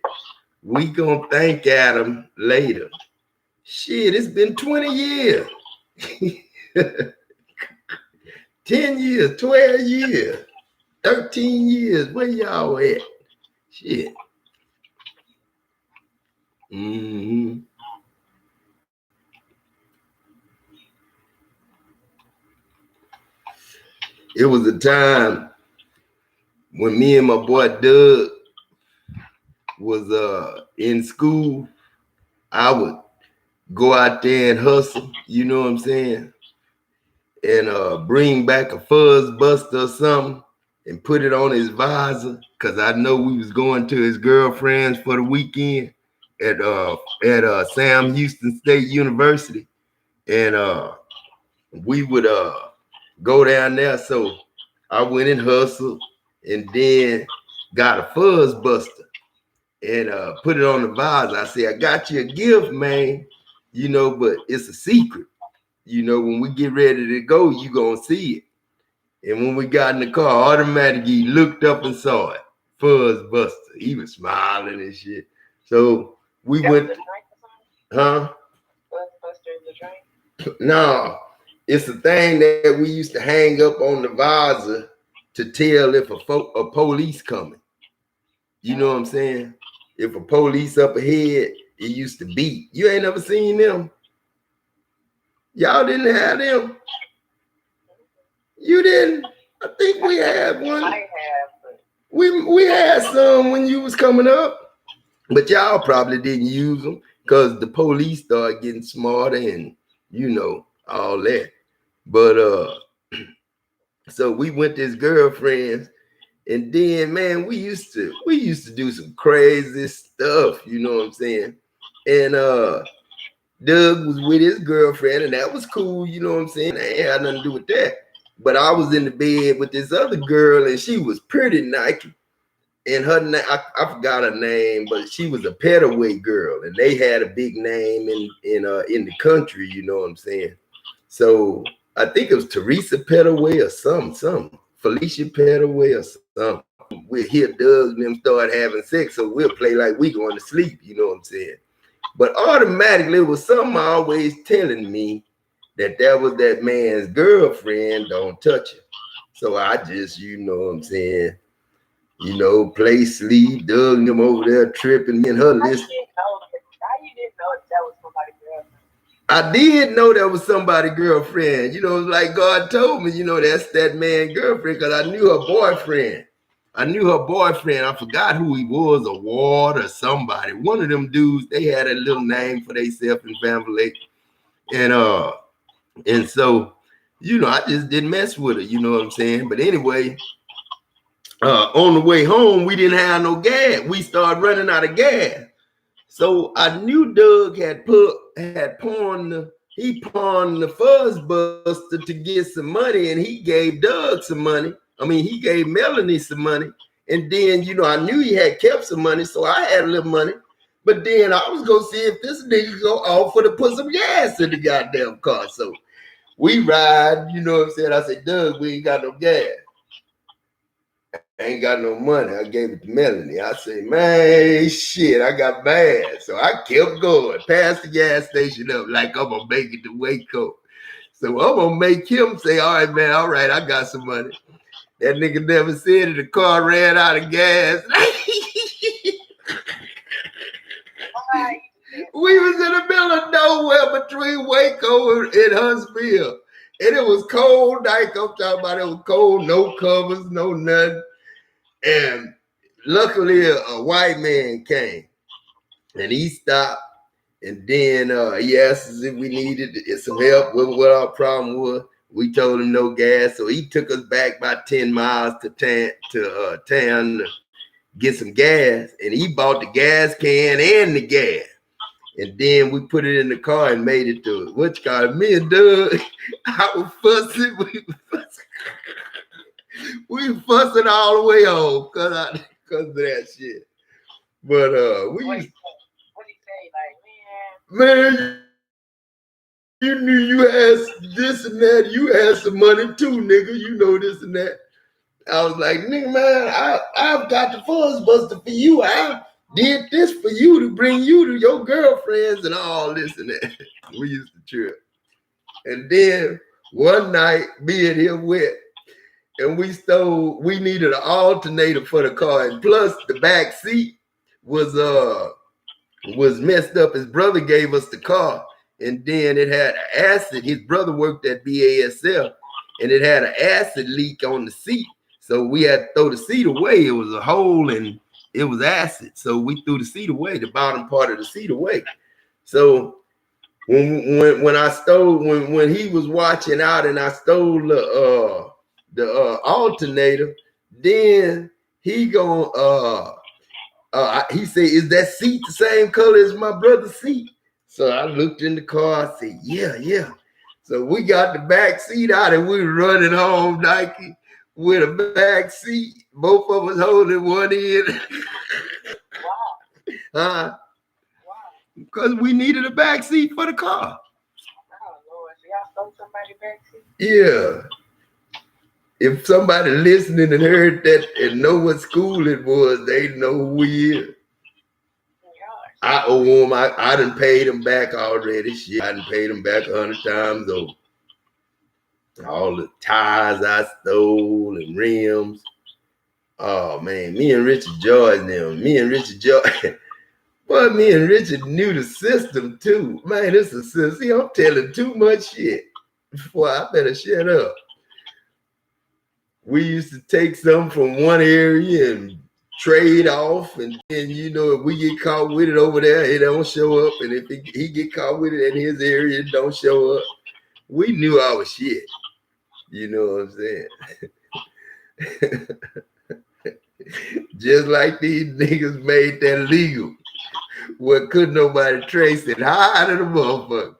"We gonna thank Adam later." Shit, it's been 20 years. 10 years, 12 years, 13 years. Where y'all at? Shit. Mm-hmm. It was a time when me and my boy Doug was in school. I would go out there and hustle, you know what I'm saying? And bring back a fuzz buster or something and put it on his visor, because I know we was going to his girlfriend's for the weekend at Sam Houston State University. And we would go down there. So I went and hustled and then got a fuzz buster and put it on the visor. I said, "I got you a gift, man, but it's a secret. When we get ready to go, you gonna see it." And when we got in the car, automatically looked up and saw it. Fuzz buster. He was smiling and shit. So we went, huh? Fuzz buster is a drink? No, it's a thing that we used to hang up on the visor to tell if a police coming. You know what I'm saying? If a police up ahead, it used to beep. You ain't never seen them? Y'all didn't have them? You didn't? I think we had one. I have, but we had some when you was coming up, but y'all probably didn't use them because the police started getting smarter and all that. But so we went to his girlfriend's, and then man, we used to do some crazy stuff, you know what I'm saying? And Doug was with his girlfriend, and that was cool, you know what I'm saying? I ain't had nothing to do with that. But I was in the bed with this other girl, and she was pretty Nike. And her name, I forgot her name, but she was a Petaway girl, and they had a big name in the country, you know what I'm saying? So I think it was Teresa Petaway or something, Felicia Petaway or something. We'll hear Doug and them start having sex, so we'll play like we going to sleep, you know what I'm saying? But automatically, it was something always telling me that was that man's girlfriend, don't touch her. So I just, you know what I'm saying, play sleep, Doug and them over there tripping, me and her list. How you didn't know that was somebody's girlfriend? I did know that was somebody's girlfriend. It was like God told me, that's that man's girlfriend, because I knew her boyfriend. I forgot who he was, a Ward or somebody. One of them dudes, they had a little name for themselves and family. And so, I just didn't mess with her, you know what I'm saying? But anyway, on the way home, we didn't have no gas. We started running out of gas. So I knew Doug had pawned the fuzz buster to get some money, and he gave Doug some money. I mean, he gave Melanie some money. And then, I knew he had kept some money, so I had a little money. But then I was going to see if this nigga go offer to put some gas in the goddamn car. So we ride, you know what I'm saying? I said, "Doug, we ain't got no gas. I ain't got no money." I gave it to Melanie. I said, "Man, shit, I got bad." So I kept going, past the gas station up like I'm going to make it to Waco. So I'm going to make him say, "All right, man, all right, I got some money." That nigga never said it. The car ran out of gas. We was in the middle of nowhere between Waco and Huntsville. And it was cold night. I'm talking about it was cold, no covers, no nothing. And luckily a white man came and he stopped. And then he asked us if we needed some help with what our problem was. We told him no gas. So he took us back about 10 miles to town to get some gas. And he bought the gas can and the gas. And then we put it in the car and made it to me and Doug, I was fussing. We fussing all the way home because of that shit. But What did he Man, you knew you had this and that. You had some money too, nigga. You know this and that. I was like, nigga, man, I've got the funds buster for you. I did this for you to bring you to your girlfriends and all this and that. We used to trip. And then one night, me and him went, and we needed an alternator for the car, and plus the back seat was messed up. His brother gave us the car, and then it had acid. His brother worked at BASF, and it had an acid leak on the seat. So we had to throw the seat away. It was a hole and it was acid. So we threw the seat away, the bottom part of the seat away. So when he was watching out and I stole the alternator, then he he said, "Is that seat the same color as my brother's seat?" So I looked in the car. I said, "Yeah." So we got the back seat out and we were running home, Nike, with a back seat. Both of us holding one end. Wow. Because we needed a back seat for the car. Oh Lord, so y'all stole somebody's back seat? Yeah. If somebody listening and heard that and know what school it was, they know who we is. I owe them. I done paid them back already. Shit, I done paid them back 100 times over. All the tires I stole and rims. Oh man, me and Richard George Well, me and Richard knew the system too. Man, this is system. See, I'm telling too much shit. Boy, I better shut up. We used to take some from one area and trade off, and then if we get caught with it over there, it don't show up, and if he get caught with it in his area, it don't show up. We knew our shit. You know what I'm saying? Just like these niggas made that legal. What couldn't nobody trace it? Hide the motherfucker.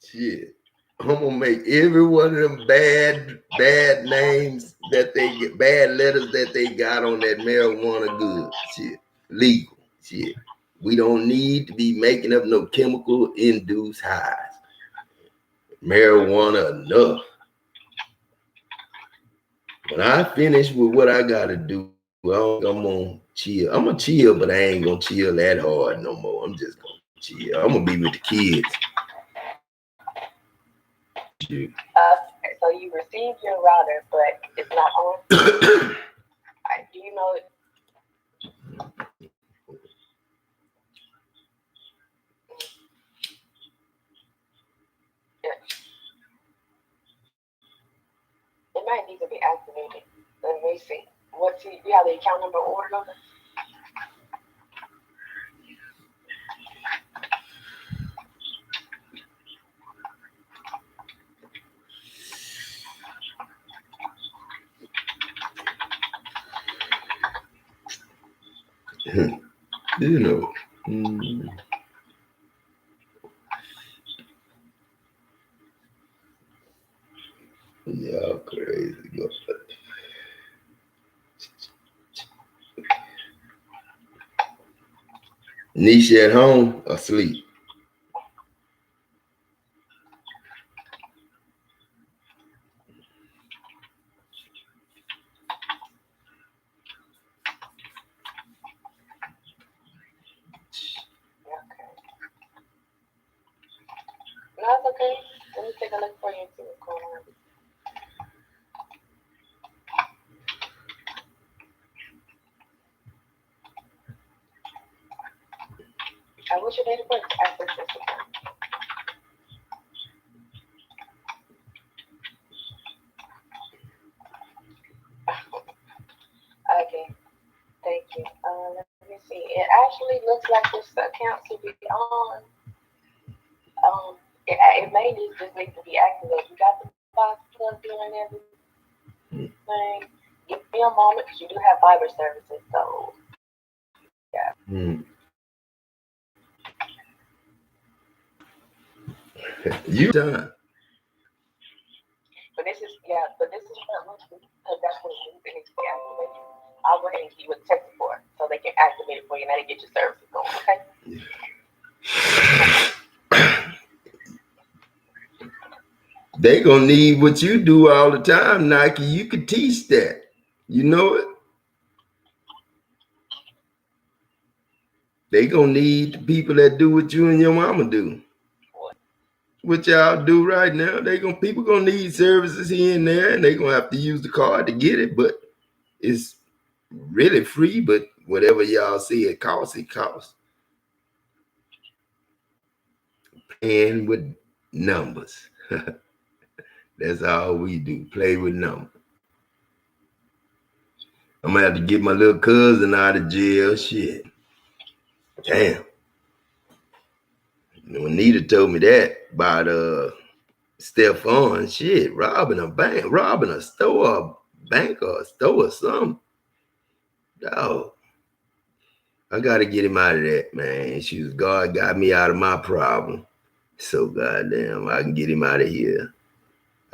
Shit. I'm gonna make every one of them bad names that they get, bad letters that they got on that marijuana good shit, legal shit. We don't need to be making up no chemical induced highs. Marijuana enough. When I finish with what I gotta do, I'm gonna chill. I'm gonna chill, but I ain't gonna chill that hard no more. I'm just gonna chill. I'm gonna be with the kids. So you received your router, but it's not on. Do you know it? Yeah. It might need to be activated. Let me see. You have the account number or order number? Y'all crazy. Nisha at home, asleep. No, it's okay. Let me take a look for you and see what's going on. What's your date of birth? Okay, thank you. Let me see. It actually looks like this account should be on. It may just need to be activated. You got the box plugged in and everything. Give me a moment because you do have fiber services, so yeah. You done. But this is what because that's what it needs to be activated. I you with tech support so they can activate it for you. Now they get your services going, okay? They gonna need what you do all the time, Nike. You could teach that. You know it. They gonna need the people that do what you and your mama do. What y'all do right now, people gonna need services here and there, and they gonna have to use the card to get it, but it's really free, but whatever y'all see it costs, it costs. Playing with numbers. That's all we do, play with numbers. I'm gonna have to get my little cousin out of jail. Shit. Damn. When Nita told me that about Stephon, shit, robbing a bank, robbing a store, a bank or a store or something. Dog. I gotta get him out of that, man. Shoot, God got me out of my problem. So goddamn, I can get him out of here.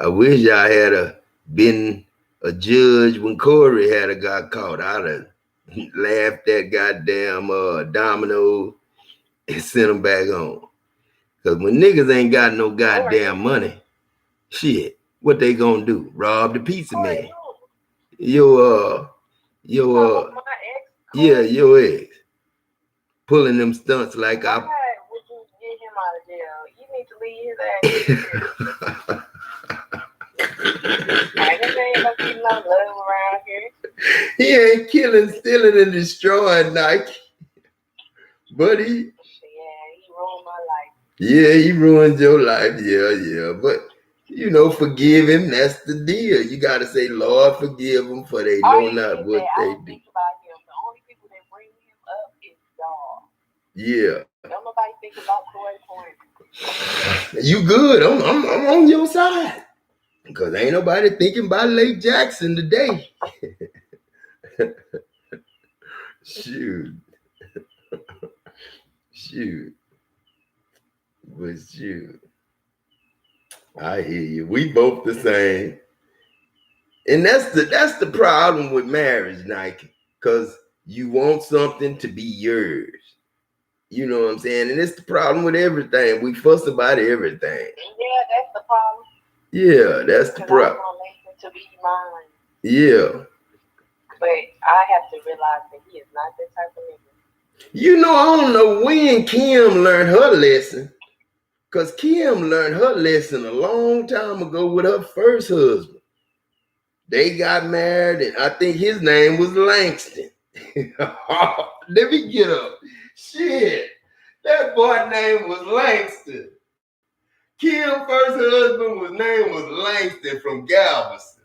I wish I had been a judge when Corey had got caught. I'd have laughed that goddamn domino and sent him back home. Cause when niggas ain't got no goddamn money, shit, what they gonna do? Rob the pizza man. Your ex. Pulling them stunts like Why would you get him out of jail? You need to leave his ass. I ain't saying no keep no love around here. He ain't killing, stealing, and destroying, Nike. But he ruined my life. Yeah, he ruined your life. Yeah. But you know, forgive him. That's the deal. You gotta say, Lord, forgive them, for they know not what they do. Think about him. The only people that bring him up is y'all. Yeah. Don't nobody think about Corey Point. You good? I'm on your side. Because ain't nobody thinking about Lake Jackson today. Shoot. But shoot. I hear you. We both the same. And that's the problem with marriage, Nike. Because you want something to be yours. You know what I'm saying? And it's the problem with everything. We fuss about everything. Yeah, that's the problem. Yeah, that's the problem. To be mine. Yeah. But I have to realize that he is not that type of nigga. You know, I don't know when Kim learned her lesson. Because Kim learned her lesson a long time ago with her first husband. They got married, and I think his name was Langston. Let me get up. Shit. That boy's name was Langston. Kim's first husband name was Langston from Galveston.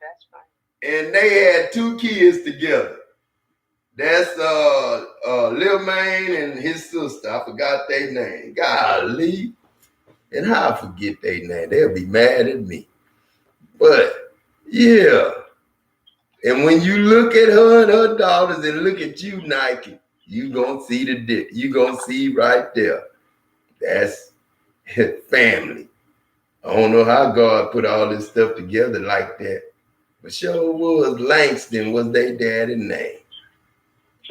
That's right. And they had 2 kids together. That's Lil Maine and his sister. I forgot their name. Golly. And how I forget their name? They'll be mad at me. But yeah. And when you look at her and her daughters and look at you, Nike, you gonna see you gonna see right there. That's family. I don't know how God put all this stuff together like that. But sure was Langston was their daddy's name.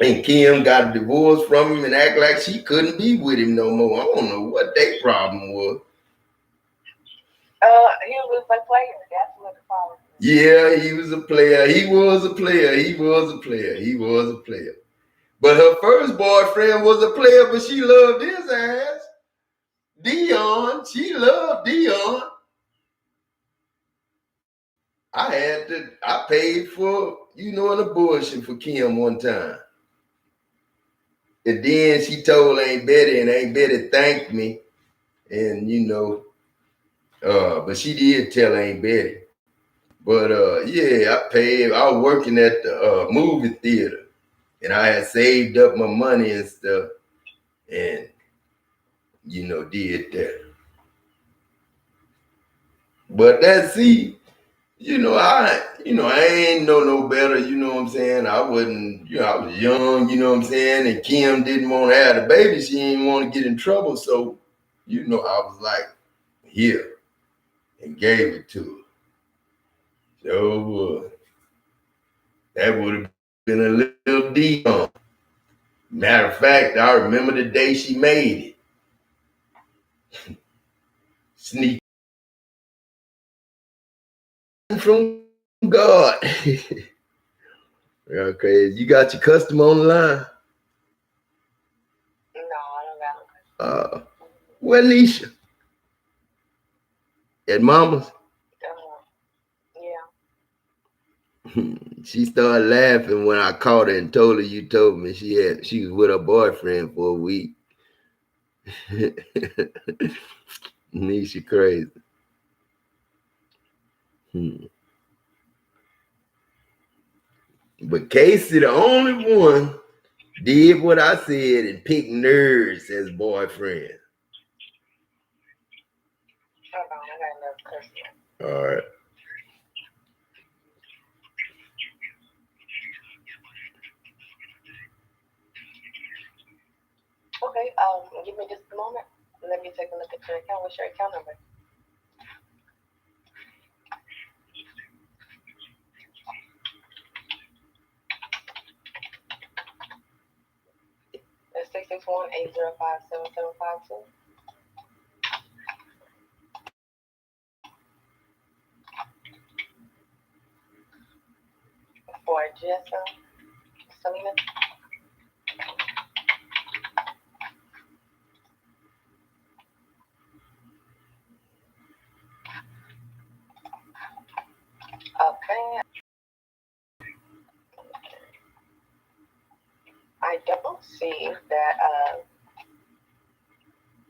And Kim got a divorce from him and act like she couldn't be with him no more. I don't know what their problem was. He was a player. That's what the problem was. Yeah, he was a player. But her first boyfriend was a player, but she loved his ass. Dion. She loved Dion. I paid for, an abortion for Kim one time. And then she told Aunt Betty, and Aunt Betty thanked me. And, but she did tell Aunt Betty. But, I paid. I was working at the movie theater. And I had saved up my money and stuff. And, did that. But I ain't know no better, you know what I'm saying? I wasn't, I was young, you know what I'm saying? And Kim didn't want to have the baby. She didn't want to get in trouble. So, I was like, here, and gave it to her. So, that would have been a little deep on. Matter of fact, I remember the day she made it. Sneak from God. Okay, you got your customer on the line? No, I don't got Where Nisha? At Mama's? Yeah. She started laughing when I called her and told her you told me she was with her boyfriend for a week. Nisha crazy. But Casey, the only one, did what I said and picked nerds as boyfriend. Hold on, I got another question. All right. Okay, give me just a moment. Let me take a look at your account. What's your account number? That's 661-805-7752. For Jessa, Selena. Okay. I don't see that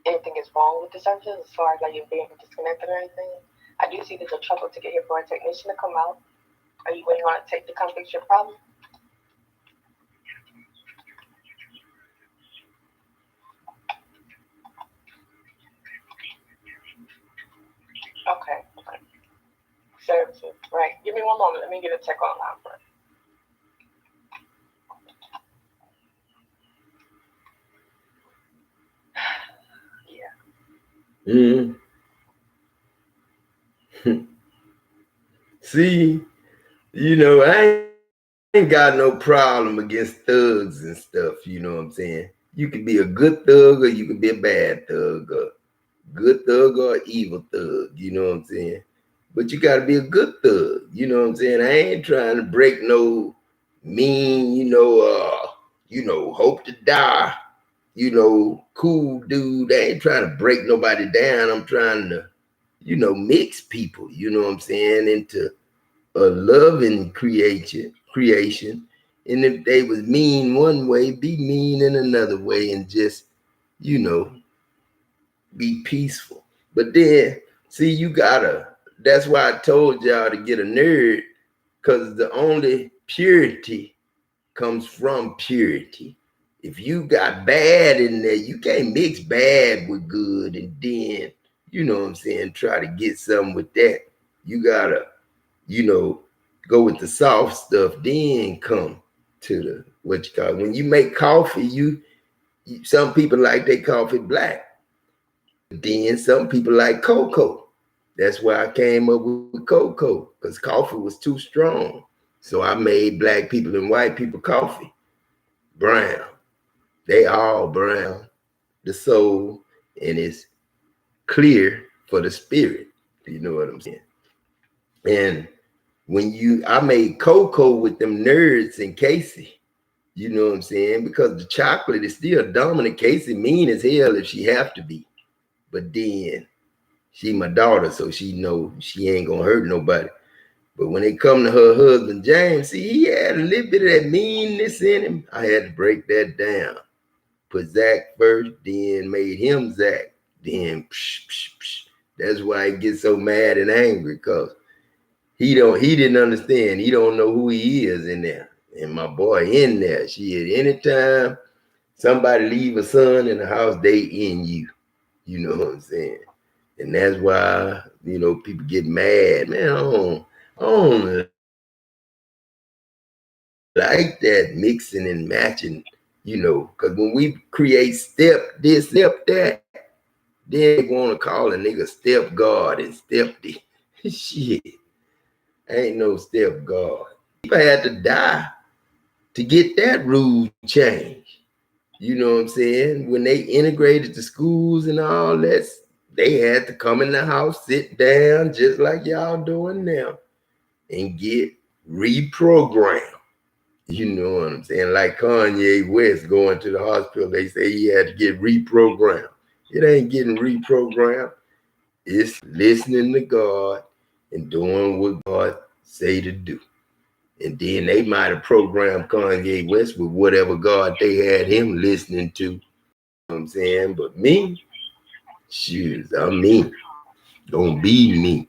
anything is wrong with the services as far as like you being disconnected or anything. I do see there's a trouble ticket here for a technician to come out. Are you waiting on a tech to come fix your problem? Okay. Services. Right. Give me one moment. Let me get a tech online first. Yeah. See, I ain't got no problem against thugs and stuff, you know what I'm saying? You can be a good thug or you can be a bad thug, or good thug or evil thug, you know what I'm saying? But you gotta be a good thug, you know what I'm saying? I ain't trying to break no mean, hope to die, cool dude. I ain't trying to break nobody down. I'm trying to, mix people, you know what I'm saying, into a loving creation. And if they was mean one way, be mean in another way, and just, be peaceful. But then, see, that's why I told y'all to get a nerd, because the only purity comes from purity. If you got bad in there, you can't mix bad with good and then, you know what I'm saying, try to get something with that. You gotta, go with the soft stuff, then come to the what you call it. When you make coffee, some people like their coffee black. Then some people like cocoa. That's why I came up with cocoa, because coffee was too strong. So I made black people and white people coffee brown. They all brown, the soul, and it's clear for the spirit. You know what I'm saying? And I made cocoa with them nerds and Casey. You know what I'm saying? Because the chocolate is still dominant. Casey mean as hell if she have to be. But then she my daughter, so she know she ain't gonna hurt nobody. But when it come to her husband, James, see, he had a little bit of that meanness in him. I had to break that down. Put Zach first, then made him Zach. Then psh, psh, psh. That's why he gets so mad and angry, because he didn't understand. He don't know who he is in there. And my boy in there, she at any time somebody leave a son in the house, they in you. You know what I'm saying? And that's why, people get mad. Man, I don't like that mixing and matching, because when we create step this, step that, then they want to call a nigga step God and step the shit. Ain't no step God. If I had to die, to get that rule changed. You know what I'm saying? When they integrated the schools and all that, they had to come in the house, sit down, just like y'all doing now, and get reprogrammed. You know what I'm saying? Like Kanye West going to the hospital, they say he had to get reprogrammed. It ain't getting reprogrammed. It's listening to God and doing what God say to do. And then they might have programmed Kanye West with whatever God they had him listening to. You know what I'm saying? But me, shoot, I'm me. Gonna be me.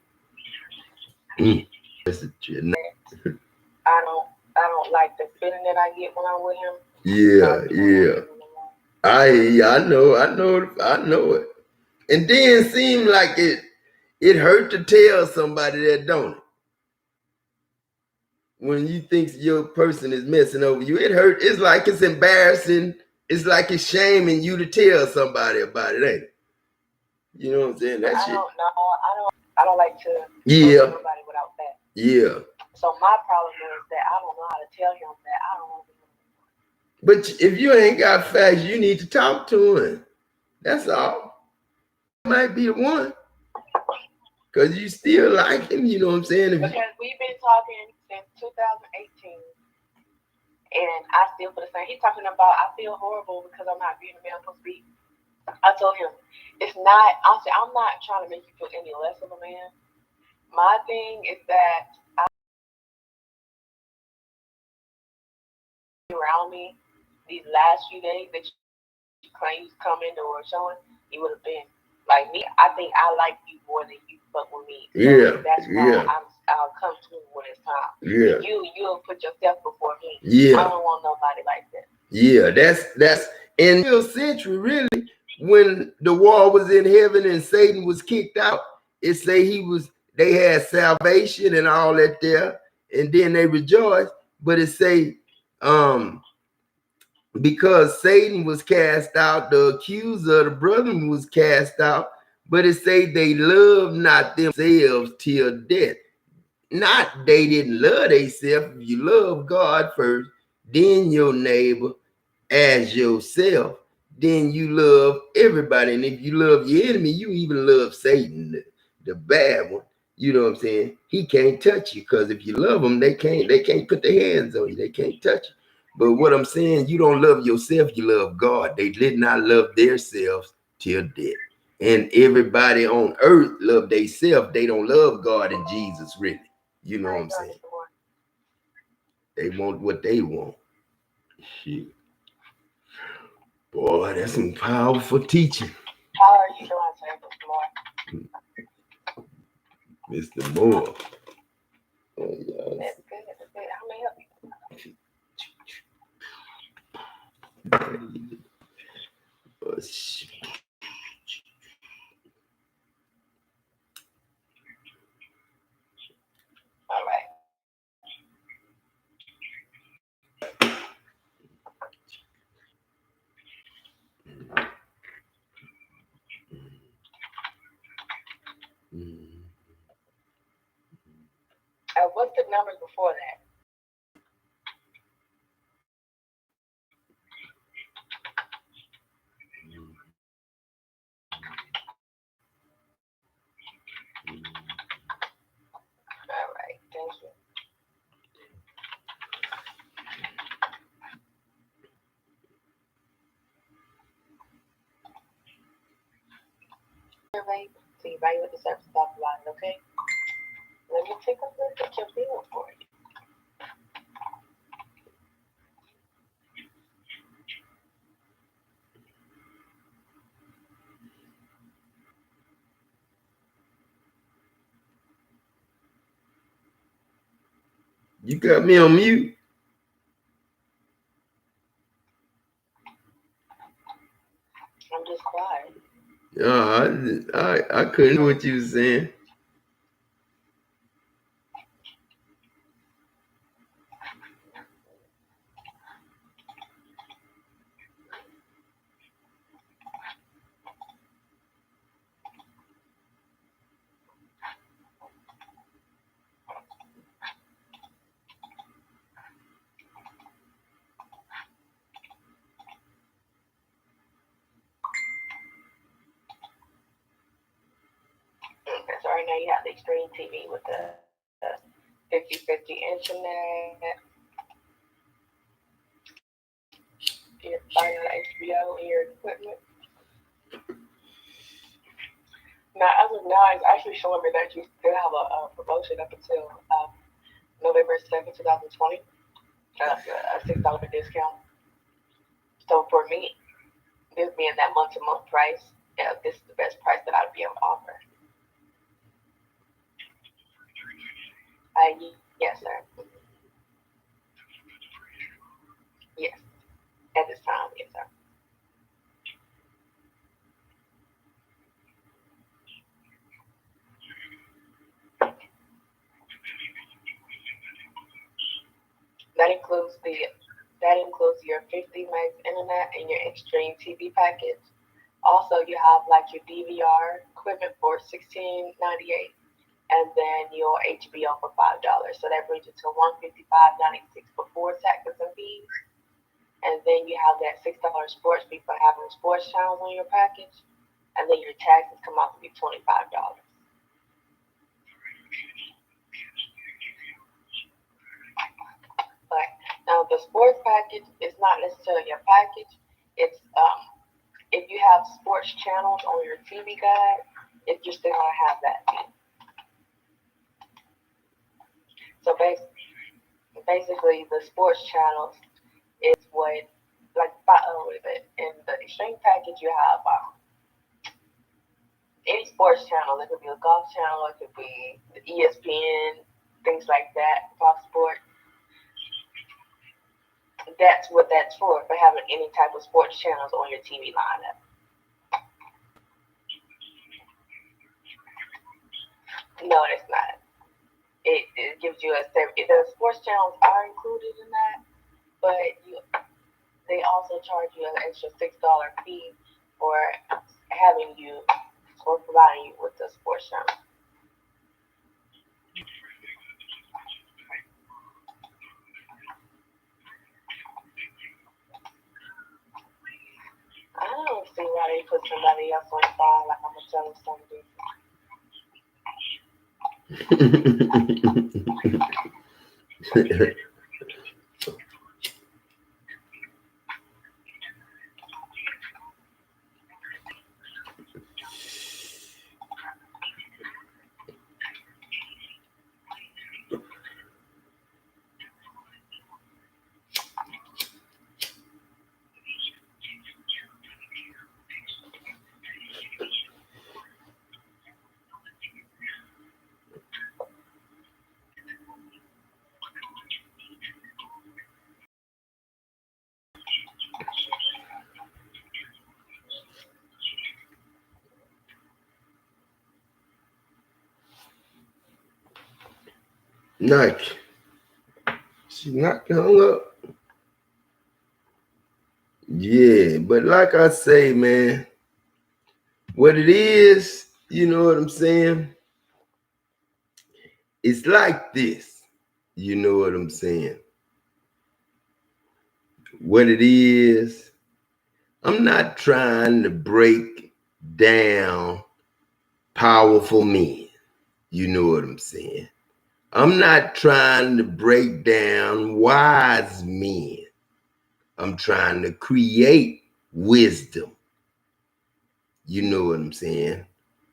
I don't like the feeling that I get when I'm with him. Yeah. I know it. And then it seemed like it hurt to tell somebody that, don't it? When you think your person is messing over you, it hurt. It's like it's embarrassing. It's like it's shaming you to tell somebody about it, ain't it? You know what I'm saying? That shit. I don't like to tell somebody without that. Yeah. So my problem is that I don't know how to tell him that I don't want to. But if you ain't got facts, you need to talk to him. That's all. Might be the one. Because you still like him, you know what I'm saying? Because we've been talking since 2018. And I still feel the same. He's talking about, I feel horrible because I'm not being the man I'm supposed to be. I told him, it's not, I'm not trying to make you feel any less of a man. My thing is that around me these last few days that you claim he's coming or showing, he would have been like me. I think I like you more than you fuck with me. So that's why I'll come to him when it's time. You'll put yourself before me. I don't want nobody like that. That's in the century, really. When the war was in heaven and Satan was kicked out, it say they had salvation and all that there, and then they rejoiced. But it say, because Satan was cast out, the accuser of the brethren was cast out. But it say they loved not themselves till death. Not they didn't love themselves. If you love God first, then your neighbor as yourself, then you love everybody. And if you love your enemy, you even love Satan, the bad one. You know what I'm saying? He can't touch you, because if you love them, they can't put their hands on you. They can't touch you. But what I'm saying, you don't love yourself, you love God. They did not love themselves till death. And everybody on earth love themselves. They don't love God and Jesus, really. You know what I'm saying? They want what they want. Shit. Boy, that's some powerful teaching. How are you doing, Mr. Moore? Oh, yes. That's good. That's good. How may I help you? Oh, shit. All right. What's the numbers before that? All right, thank you. Survey to evaluate the service of the line, okay? Let me take a look at your bill for you. You got me on mute. I'm just quiet. I couldn't hear what you were saying. Extreme TV with the 50/50 internet. Your final HBO and your equipment. Now, as of now, it's actually showing me that you still have a promotion up until November 7th, 2020. A $6 discount. So for me, this being that month-to-month price, this is the best price that I'd be able to offer. Yes, sir. Yes, at this time, yes, sir. That includes your 50 megs internet and your Extreme TV package. Also, you have like your DVR equipment for $16.98, and then your HBO for $5. So that brings you to $155.96 before taxes and fees. And then you have that $6 sports fee for having sports channels on your package, and then your taxes come out to be $25. But now the sports package is not necessarily a package. It's if you have sports channels on your TV guide, it's just still gonna have that fee. So basically, the sports channels is what in the Extreme package you have any sports channel. It could be a golf channel, it could be the ESPN, things like that, Fox Sports. That's what that's for having any type of sports channels on your TV lineup. No, it's not. It gives you the sports channels are included in that, but they also charge you an extra $6 fee for having you or providing you with the sports channel. I don't see why they put somebody else on file like I'm gonna tell them something. Nike. She not hung up. Yeah, but like I say, man, what it is, you know what I'm saying? It's like this. You know what I'm saying? What it is, I'm not trying to break down powerful men. You know what I'm saying? I'm not trying to break down wise men. I'm trying to create wisdom. You know what I'm saying?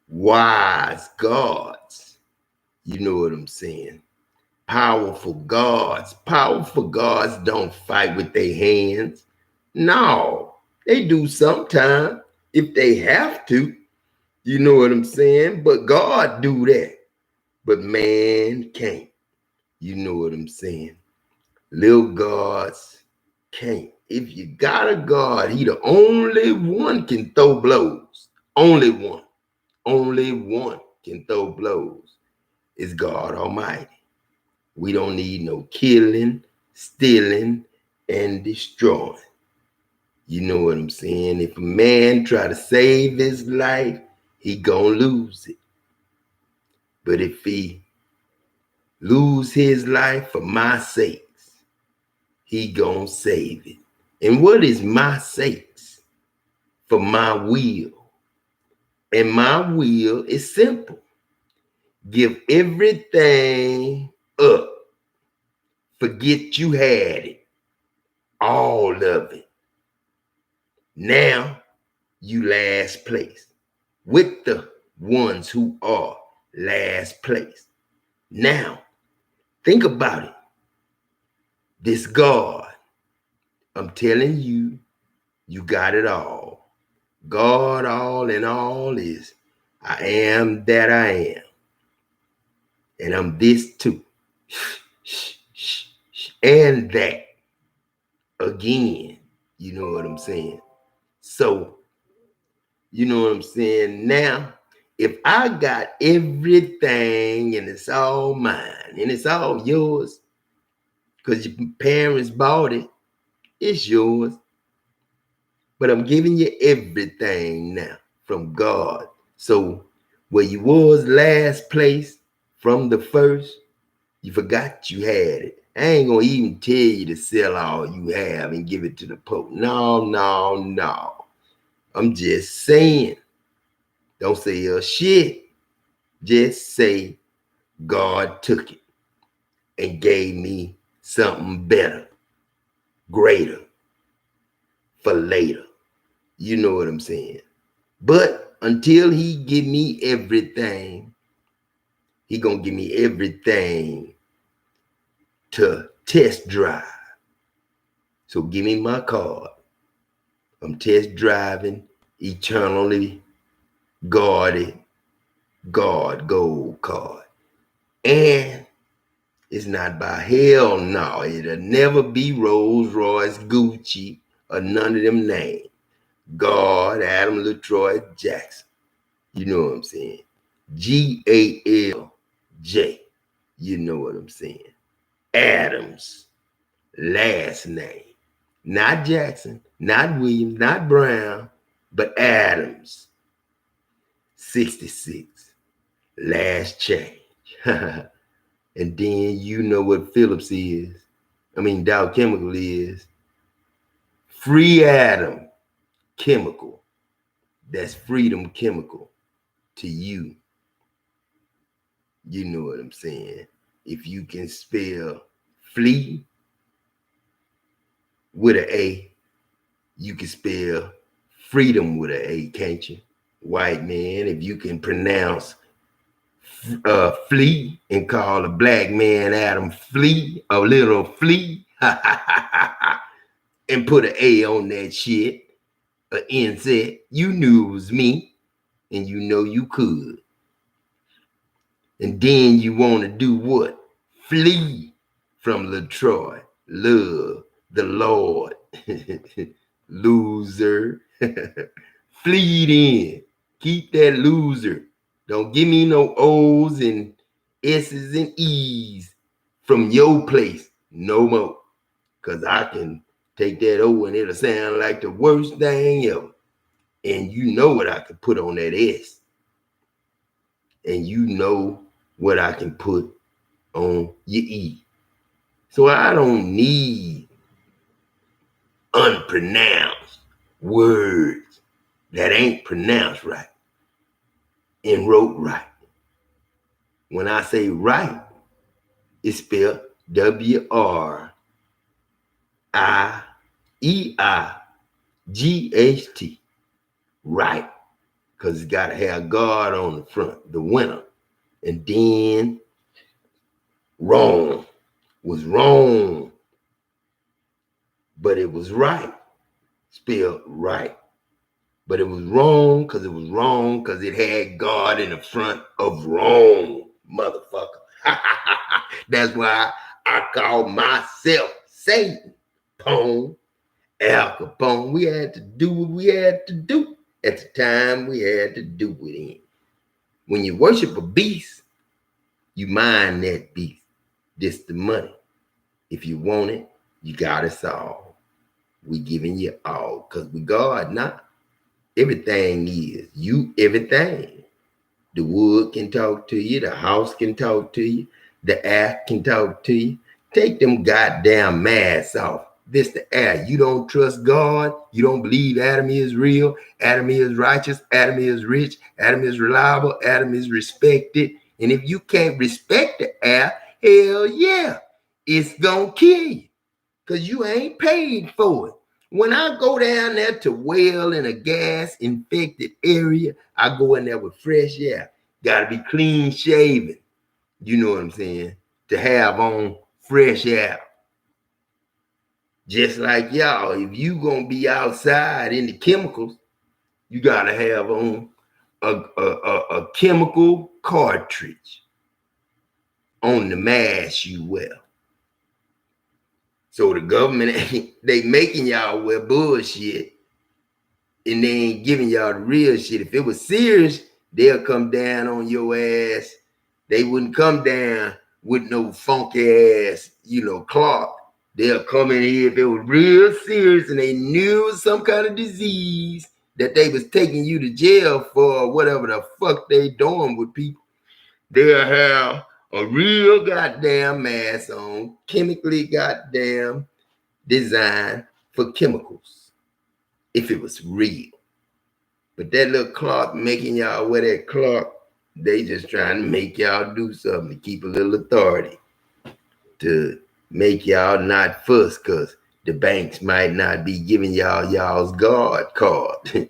Wise gods. You know what I'm saying? Powerful gods. Powerful gods don't fight with their hands. No, they do sometime if they have to. You know what I'm saying? But God do that. But man can't. You know what I'm saying? Little gods can't. If you got a God, he the only one can throw blows. Only one. Only one can throw blows. Is God Almighty. We don't need no killing, stealing, and destroying. You know what I'm saying? If a man try to save his life, he gonna lose it. But if he lose his life for my sakes, he gonna save it. And what is my sakes? For my will. And my will is simple. Give everything up. Forget you had it. All of it. Now you last place with the ones who are last place. Now, think about it. This God, I'm telling you, you got it all. God, all in all, is I am that I am. And I'm this too. And that. Again, you know what I'm saying? So, you know what I'm saying? Now, if I got everything and it's all mine and it's all yours because your parents bought it, it's yours. But I'm giving you everything now from God. So where you was last place from the first, you forgot you had it. I ain't gonna even tell you to sell all you have and give it to the Pope. No, no, no. I'm just saying. Don't say a shit. Just say God took it and gave me something better, greater for later. You know what I'm saying? But until he give me everything, he gonna give me everything to test drive. So give me my card. I'm test driving eternally guarded God gold card. And it's not by hell no. It'll never be Rolls Royce, Gucci, or none of them names. God, Adam LaTroy Jackson. You know what I'm saying? G-A-L-J. You know what I'm saying? Adams, last name. Not Jackson, not Williams, not Brown, but Adams. 66. Last change. And then you know what Phillips is. I mean, Dow Chemical is. Freadam Chemical. That's Freedom Chemical to you. You know what I'm saying? If you can spell flea with an A, you can spell freedom with an A, can't you? White man, if you can pronounce flea and call a black man Adam flea, a little flea, and put an A on that shit, an insect, you knew it was me, and you know you could. And then you want to do what? Flee from LaTroy. Love the Lord. Loser. Flee in. Keep that loser. Don't give me no O's and S's and E's from your place no more. Because I can take that O and it'll sound like the worst thing ever. And you know what I can put on that S. And you know what I can put on your E. So I don't need unpronounced words that ain't pronounced right and wrote right. When I say right, it's spelled WRIEIGHT. Right. Because it's got to have God on the front, the winner. And then wrong was wrong, but it was right. Spelled right. But it was wrong because it was wrong because it had God in the front of wrong, motherfucker. That's why I call myself Satan. Pone, Al Capone. We had to do what we had to do at the time we had to do it in. When you worship a beast, you mind that beast. This the money. If you want it, you got us all. We giving you all because we God not. Everything is. You everything. The wood can talk to you. The house can talk to you. The air can talk to you. Take them goddamn masks off. This the air. You don't trust God. You don't believe Adam is real. Adam is righteous. Adam is rich. Adam is reliable. Adam is respected. And if you can't respect the air, hell yeah, it's gonna kill you because you ain't paid for it. When I go down there to well in a gas infected area, I go in there with fresh air. Gotta be clean shaven. You know what I'm saying? To have on fresh air. Just like y'all, if you gonna be outside in the chemicals, you gotta have on a chemical cartridge on the mask you wear. So the government, they making y'all wear bullshit and they ain't giving y'all the real shit. If it was serious, they'll come down on your ass. They wouldn't come down with no funky ass, clock. They'll come in here if it was real serious and they knew it was some kind of disease that they was taking you to jail for or whatever the fuck they doing with people. They'll have a real goddamn mask on, chemically goddamn designed for chemicals. If it was real. But that little clock making y'all wear that clock, they just trying to make y'all do something to keep a little authority. To make y'all not fuss because the banks might not be giving y'all's guard card.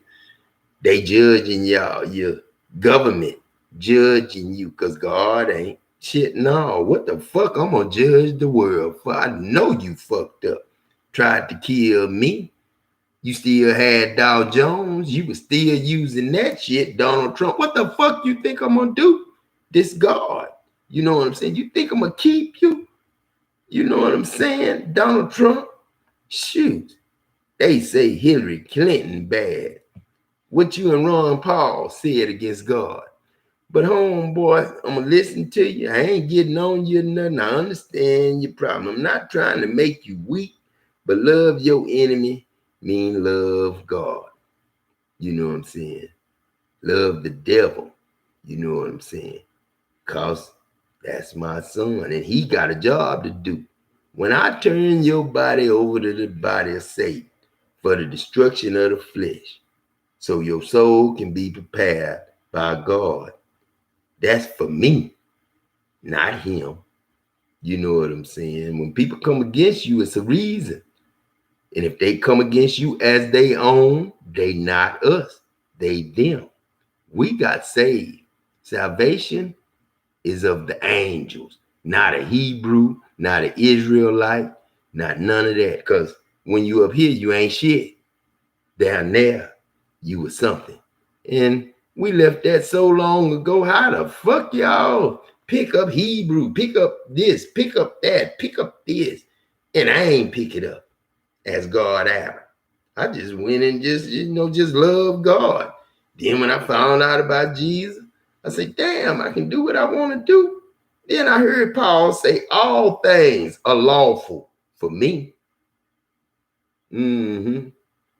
They judging y'all, your government judging you because God ain't shit. No, what the fuck I'm gonna judge the world for? I know you fucked up. Tried to kill me. You still had Dow Jones. You was still using that shit, Donald Trump. What the fuck you think I'm gonna do? This God. You know what I'm saying? You think I'm gonna keep you? You know what I'm saying? Donald Trump, shoot. They say Hillary Clinton bad. What you and Ron Paul said against God. But homeboy, I'm going to listen to you. I ain't getting on you or nothing. I understand your problem. I'm not trying to make you weak, but love your enemy mean love God. You know what I'm saying? Love the devil. You know what I'm saying? Because that's my son, and he got a job to do. When I turn your body over to the body of Satan for the destruction of the flesh, so your soul can be prepared by God, that's for me, not him. You know what I'm saying? When people come against you, it's a reason. And if they come against you as they own, they not us, they them. We got saved. Salvation is of the angels, not a Hebrew, not an Israelite, not none of that. Because when you up here, you ain't shit. Down there, you was something. And we left that so long ago. How the fuck y'all pick up Hebrew, pick up this, pick up that, pick up this? And I ain't pick it up as God Adam. I just went and just love God. Then when I found out about Jesus, I said, damn, I can do what I want to do. Then I heard Paul say, all things are lawful for me.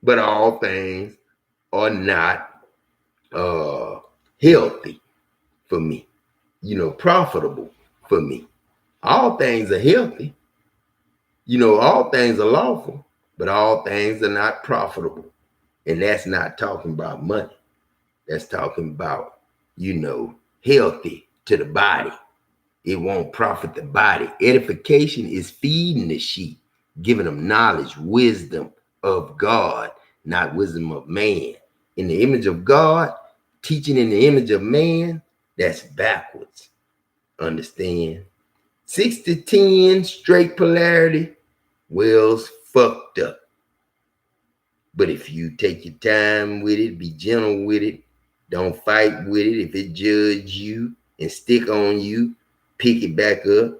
But all things are not healthy for me. Profitable for me. All things are healthy. All things are lawful, but all things are not profitable. And that's not talking about money. That's talking about, healthy to the body. It won't profit the body. Edification is feeding the sheep, giving them knowledge, wisdom of God, not wisdom of man. In the image of God, teaching in the image of man, that's backwards. Understand? 6-10 straight polarity, well's fucked up. But if you take your time with it, be gentle with it, don't fight with it. If it judge you and stick on you, pick it back up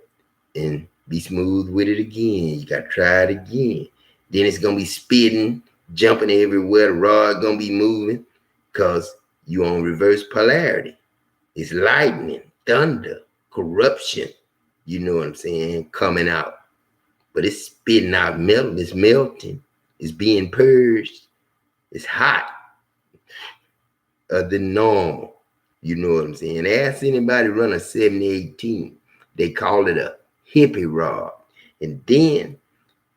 and be smooth with it again. You got to try it again. Then it's going to be spitting, jumping everywhere. The rod going to be moving because you on reverse polarity. It's lightning, thunder, corruption. You know what I'm saying? Coming out. But it's spitting out metal. It's melting. It's being purged. It's hot than normal. You know what I'm saying? Ask anybody run a 7018. They call it a hippie rod. And then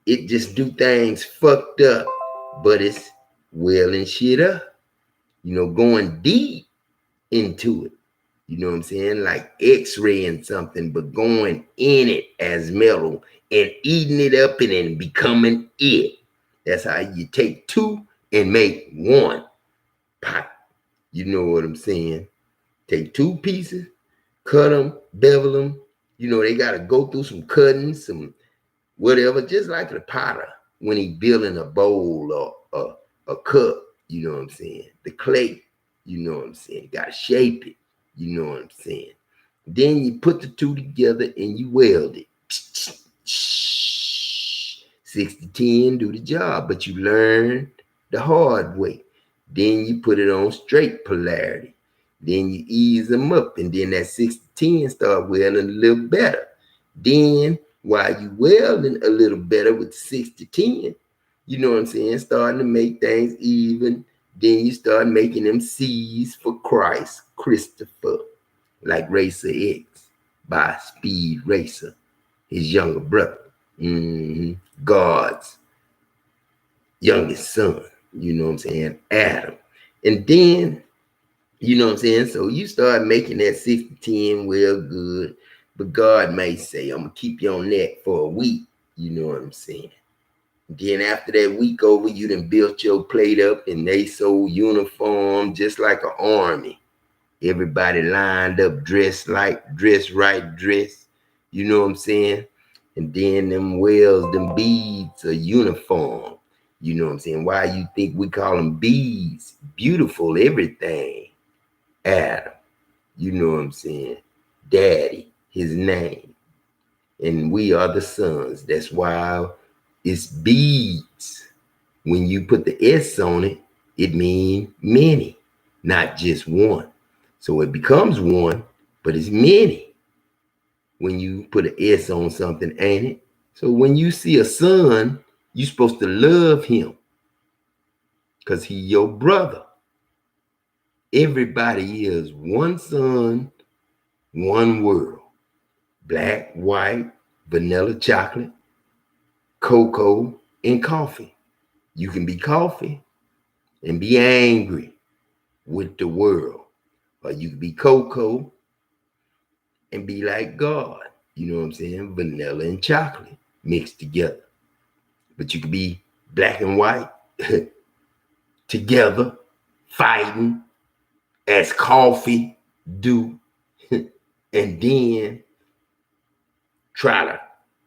it just do things fucked up, but it's welling shit up. Going deep into it. You know what I'm saying? Like X-raying something, but going in it as metal and eating it up and then becoming it. That's how you take two and make one pot. You know what I'm saying? Take two pieces, cut them, bevel them. You know, they got to go through some cutting, some whatever, just like the potter when he building a bowl or a cup. You know what I'm saying? The clay, you know what I'm saying? You got to shape it. You know what I'm saying? Then you put the two together and you weld it. 60-10 do the job, but you learn the hard way. Then you put it on straight polarity. Then you ease them up, and then that 60-10 start welding a little better. Then while you welding a little better with the 60-10, you know what I'm saying, starting to make things even. Then you start making them C's for Christ, Christopher, like Racer X by Speed Racer, his younger brother. God's youngest son, you know what I'm saying, Adam. And then, you know what I'm saying, so you start making that 60-10 well good, but God may say, I'm going to keep you on that for a week, you know what I'm saying. Then after that week over, you done built your plate up and they so uniform, just like an army. Everybody lined up, dressed right, dress. You know what I'm saying? And then them wells, them beads are uniform. You know what I'm saying? Why you think we call them beads? Beautiful, everything. Adam, you know what I'm saying? Daddy, his name. And we are the sons. That's why it's beads. When you put the S on it, it means many, not just one. So it becomes one, but it's many when you put an S on something, ain't it? So when you see a son, you're supposed to love him because he your brother. Everybody is one son, one world. Black, white, vanilla, chocolate, cocoa, and coffee. You can be coffee and be angry with the world. Or you can be cocoa and be like God. You know what I'm saying? Vanilla and chocolate mixed together. But you could be black and white together, fighting as coffee do, and then try to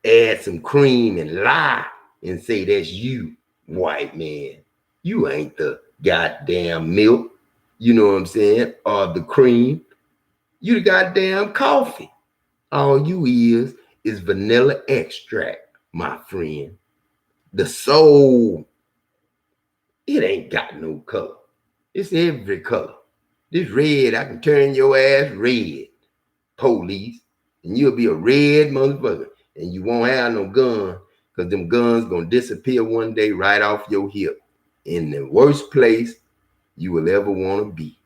add some cream and lie and say that's you, white man. You ain't the goddamn milk, you know what I'm saying, or the cream. You the goddamn coffee. All you is vanilla extract, my friend. The soul, it ain't got no color. It's every color. This red, I can turn your ass red, police, and you'll be a red motherfucker. And you won't have no gun, because them guns gonna disappear one day right off your hip. In the worst place you will ever want to be,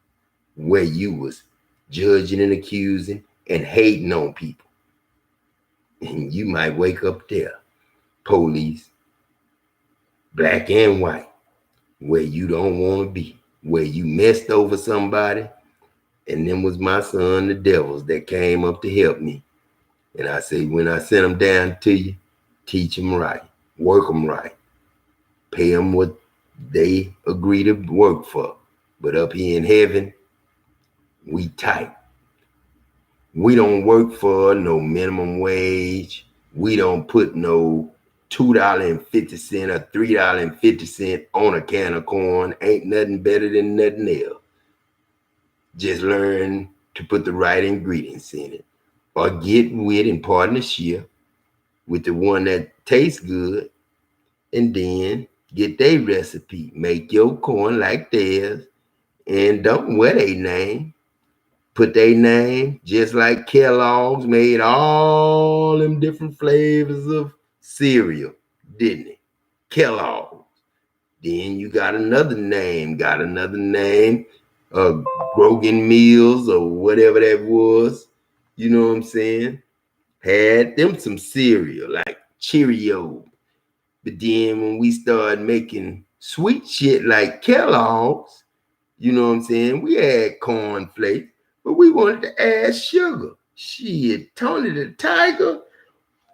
where you was judging and accusing and hating on people. And you might wake up there, police, black and white, where you don't want to be, where you messed over somebody, and them was my son, the devils, that came up to help me. And I say, when I send them down to you, teach them right, work them right, pay them what they agree to work for. But up here in heaven, we tight. We don't work for no minimum wage. We don't put no $2.50 or $3.50 on a can of corn. Ain't nothing better than nothing else. Just learn to put the right ingredients in it, or get with in partnership with the one that tastes good, and then get their recipe. Make your corn like theirs, and don't wear their name. Put their name, just like Kellogg's made all them different flavors of cereal, didn't it? Kellogg's. Then you got another name, Grogan Meals or whatever that was. You know what I'm saying? Had them some cereal like Cheerios. But then when we started making sweet shit like Kellogg's, you know what I'm saying? We had corn flakes, but we wanted to add sugar. Shit, Tony the Tiger.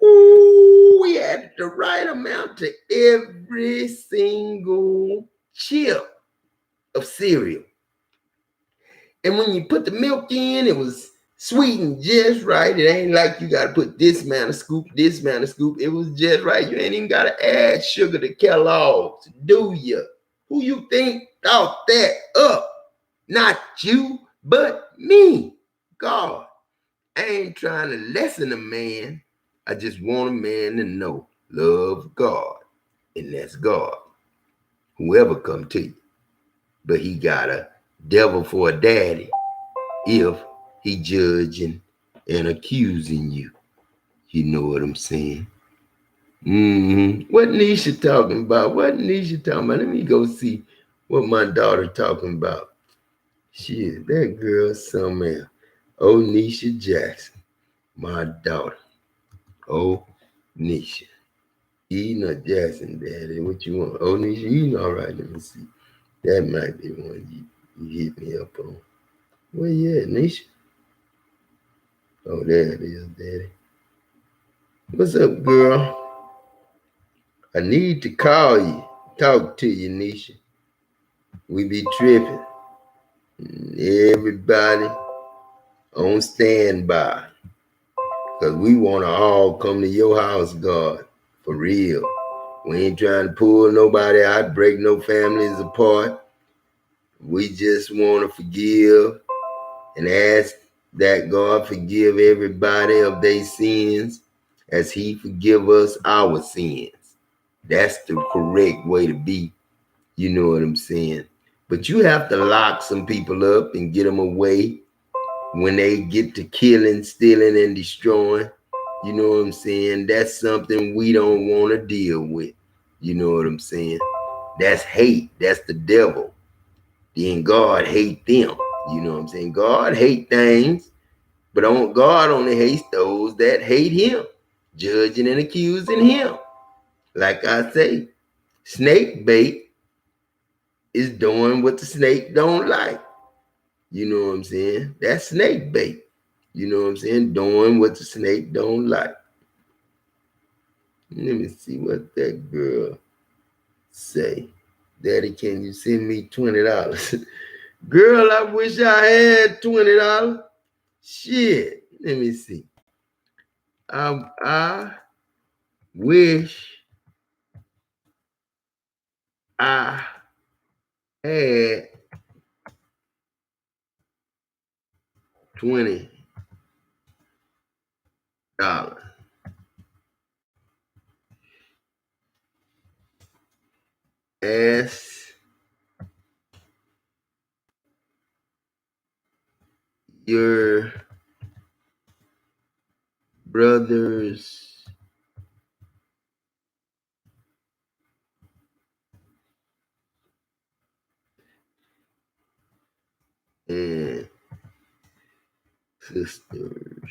Ooh, we added the right amount to every single chip of cereal. And when you put the milk in, it was sweetened just right. It ain't like you got to put this amount of scoop, this amount of scoop. It was just right. You ain't even got to add sugar to Kellogg's, do you? Who you think thought that up? Not you, but me, God. I ain't trying to lessen a man. I just want a man to know love God, and that's God. Whoever come to you, but he got a devil for a daddy if he judging and accusing you. You know what I'm saying? What Nisha talking about? What Nisha talking about? Let me go see what my daughter talking about. Shit, that girl somewhere. Oh, Nisha Jackson, my daughter. Oh, Nisha. Eden or Jackson, Daddy, what you want? Oh, Nisha, Eden, all right, let me see. That might be one you hit me up on. Where you at, Nisha? Oh, there it is, Daddy. What's up, girl? I need to call you, talk to you, Nisha. We be tripping. Everybody on standby. Because we want to all come to your house, God. For real. We ain't trying to pull nobody out, break no families apart. We just want to forgive and ask that God forgive everybody of their sins as he forgive us our sins. That's the correct way to be. You know what I'm saying? But you have to lock some people up and get them away when they get to killing, stealing, and destroying. You know what I'm saying? That's something we don't want to deal with. You know what I'm saying? That's hate. That's the devil. Then God hate them. You know what I'm saying? God hate things, but God only hates those that hate him, judging and accusing him. Like I say, snake bait is doing what the snake don't like. You know what I'm saying? That's snake bait. You know what I'm saying? Doing what the snake don't like. Let me see what that girl say. Daddy, can you send me $20? Girl, I wish I had $20. Shit. Let me see. I wish I had $20. Ask your brothers and sisters.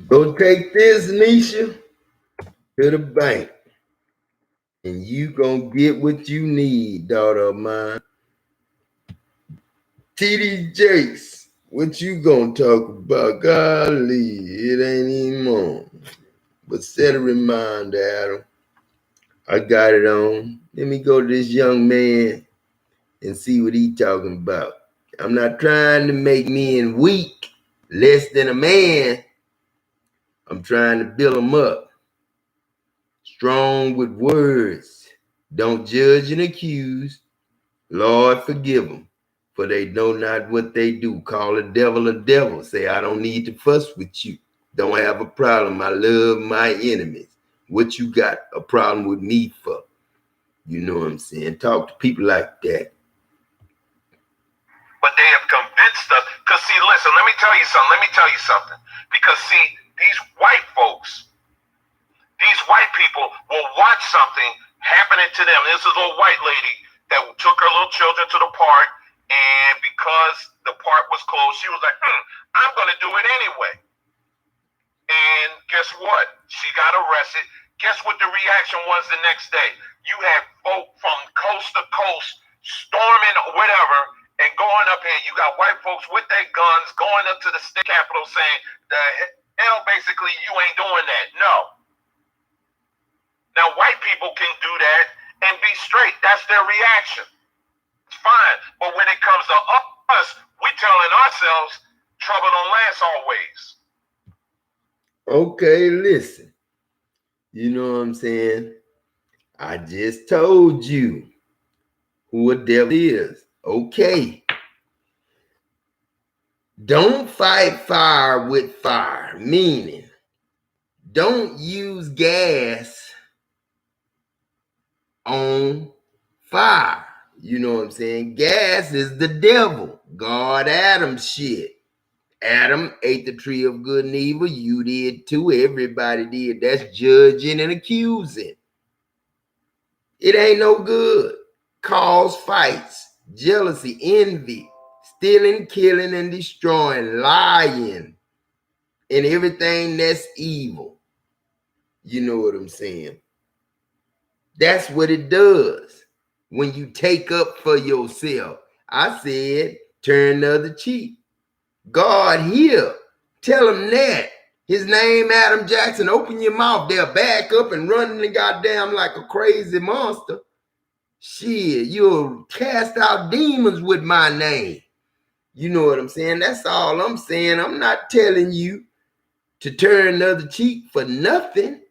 Go take this, Nisha, to the bank. And you gonna get what you need, daughter of mine. TD Jakes, what you gonna talk about? Golly, it ain't even on. But set a reminder, Adam. I got it on. Let me go to this young man and see what he talking about. I'm not trying to make men weak, less than a man. I'm trying to build them up. Strong with words. Don't judge and accuse. Lord, forgive them, for they know not what they do. Call a devil a devil. Say, I don't need to fuss with you. Don't have a problem. I love my enemies. What you got a problem with me for? You know what I'm saying? Talk to people like that. But they have convinced us. Because, see, listen, let me tell you something. Because, see, these white folks, these white people will watch something happening to them. This is a little white lady that took her little children to the park, and because the park was closed, she was like, I'm going to do it anyway. And guess what? She got arrested. Guess what the reaction was the next day? You had folk from coast to coast storming whatever and going up here. You got white folks with their guns going up to the state capitol saying, the hell, basically, you ain't doing that. No. Now, white people can do that and be straight. That's their reaction. It's fine. But when it comes to us, we telling ourselves trouble don't last always. Okay, listen. You know what I'm saying? I just told you who a devil is. Okay. Don't fight fire with fire, meaning don't use gas on fire. You know what I'm saying? Gas is the devil. God, Adam shit. Adam ate the tree of good and evil. You did too. Everybody did. That's judging and accusing. It ain't no good. Cause fights, jealousy, envy, stealing, killing, and destroying, lying, and everything that's evil. You know what I'm saying? That's what it does when you take up for yourself. I said, turn the other cheek. God here, tell him that. His name Adam Jackson. Open your mouth. They'll back up and run the goddamn like a crazy monster. Shit, you'll cast out demons with my name. You know what I'm saying? That's all I'm saying. I'm not telling you to turn the other cheek for nothing.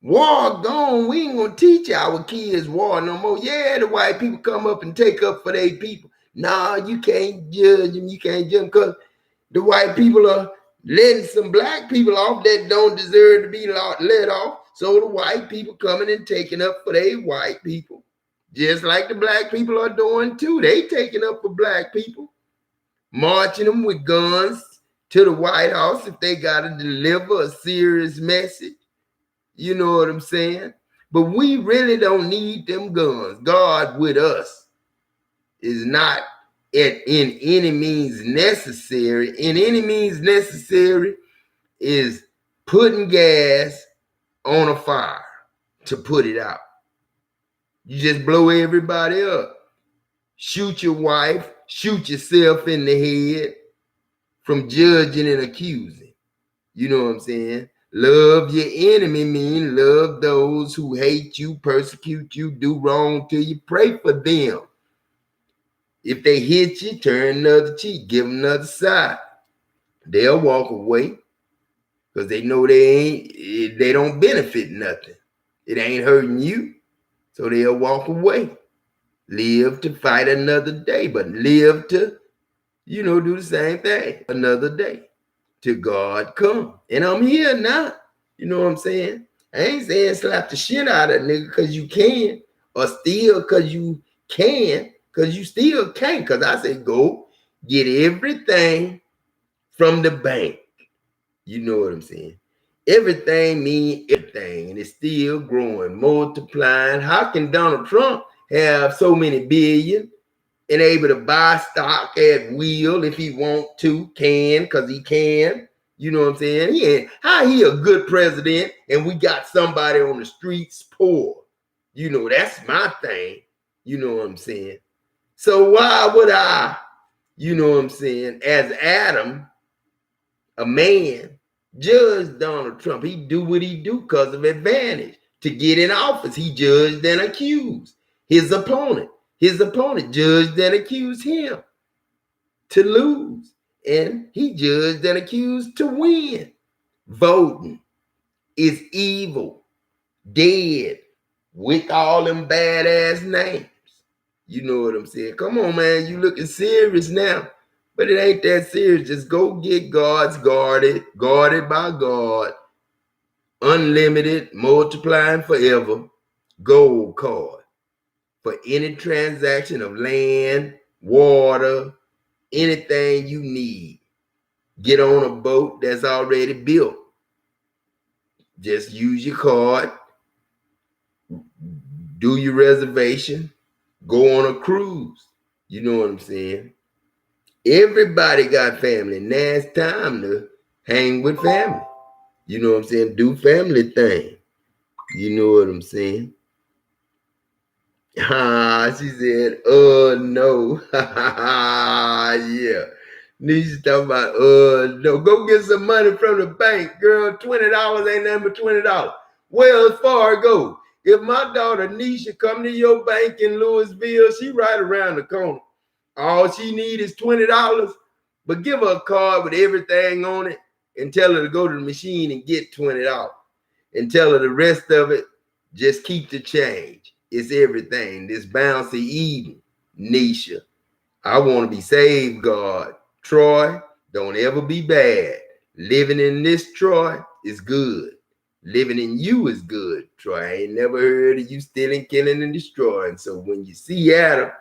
War gone. We ain't gonna teach our kids war no more. Yeah, the white people come up and take up for their people. Nah, you can't judge them. You can't judge them because the white people are letting some black people off that don't deserve to be let off. So the white people coming and taking up for their white people. Just like the black people are doing too. They taking up for black people. Marching them with guns to the White House if they got to deliver a serious message. You know what I'm saying? But we really don't need them guns. God with us is not in any means necessary. In any means necessary is putting gas on a fire to put it out. You just blow everybody up. Shoot your wife, shoot yourself in the head from judging and accusing. You know what I'm saying? Love your enemy mean love those who hate you, persecute you, do wrong to you. Pray for them. If they hit you, turn another cheek, give them another side. They'll walk away because they know they don't benefit nothing. It ain't hurting you, so they'll walk away. Live to fight another day, but live to, do the same thing another day. Till God come. And I'm here now. You know what I'm saying? I ain't saying slap the shit out of nigga because you can, or steal because you can, because you still can't. Because I say go get everything from the bank. You know what I'm saying? Everything mean everything, and it's still growing, multiplying. How can Donald Trump have so many billion and able to buy stock at will if he want to, because he can? You know what I'm saying? How he a good president and we got somebody on the streets poor? You know, that's my thing. You know what I'm saying? So why would I, you know what I'm saying, as Adam, a man, judge Donald Trump? He do what he do because of advantage. To get in office, he judged and accused his opponent. His opponent judged and accused him to lose. And he judged and accused to win. Voting is evil, dead, with all them badass names. You know what I'm saying? Come on, man. You looking serious now. But it ain't that serious. Just go get God's guarded by God, unlimited, multiplying forever, gold card for any transaction of land, water, anything you need. Get on a boat that's already built. Just use your card, do your reservation, go on a cruise. You know what I'm saying? Everybody got family. Now it's time to hang with family. You know what I'm saying? Do family thing. You know what I'm saying? She said, no. Yeah. Nisha talking about, no. Go get some money from the bank, girl. $20 ain't nothing but $20. Wells Fargo. If my daughter Nisha come to your bank in Louisville, she right around the corner. All she need is $20, but give her a card with everything on it and tell her to go to the machine and get $20. And tell her the rest of it, just keep the change. It's everything. This bouncy Eden, Nisha. I want to be saved, God. Troy, don't ever be bad. Living in this Troy is good. Living in you is good, Troy. I ain't never heard of you stealing, killing, and destroying. So when you see Adam,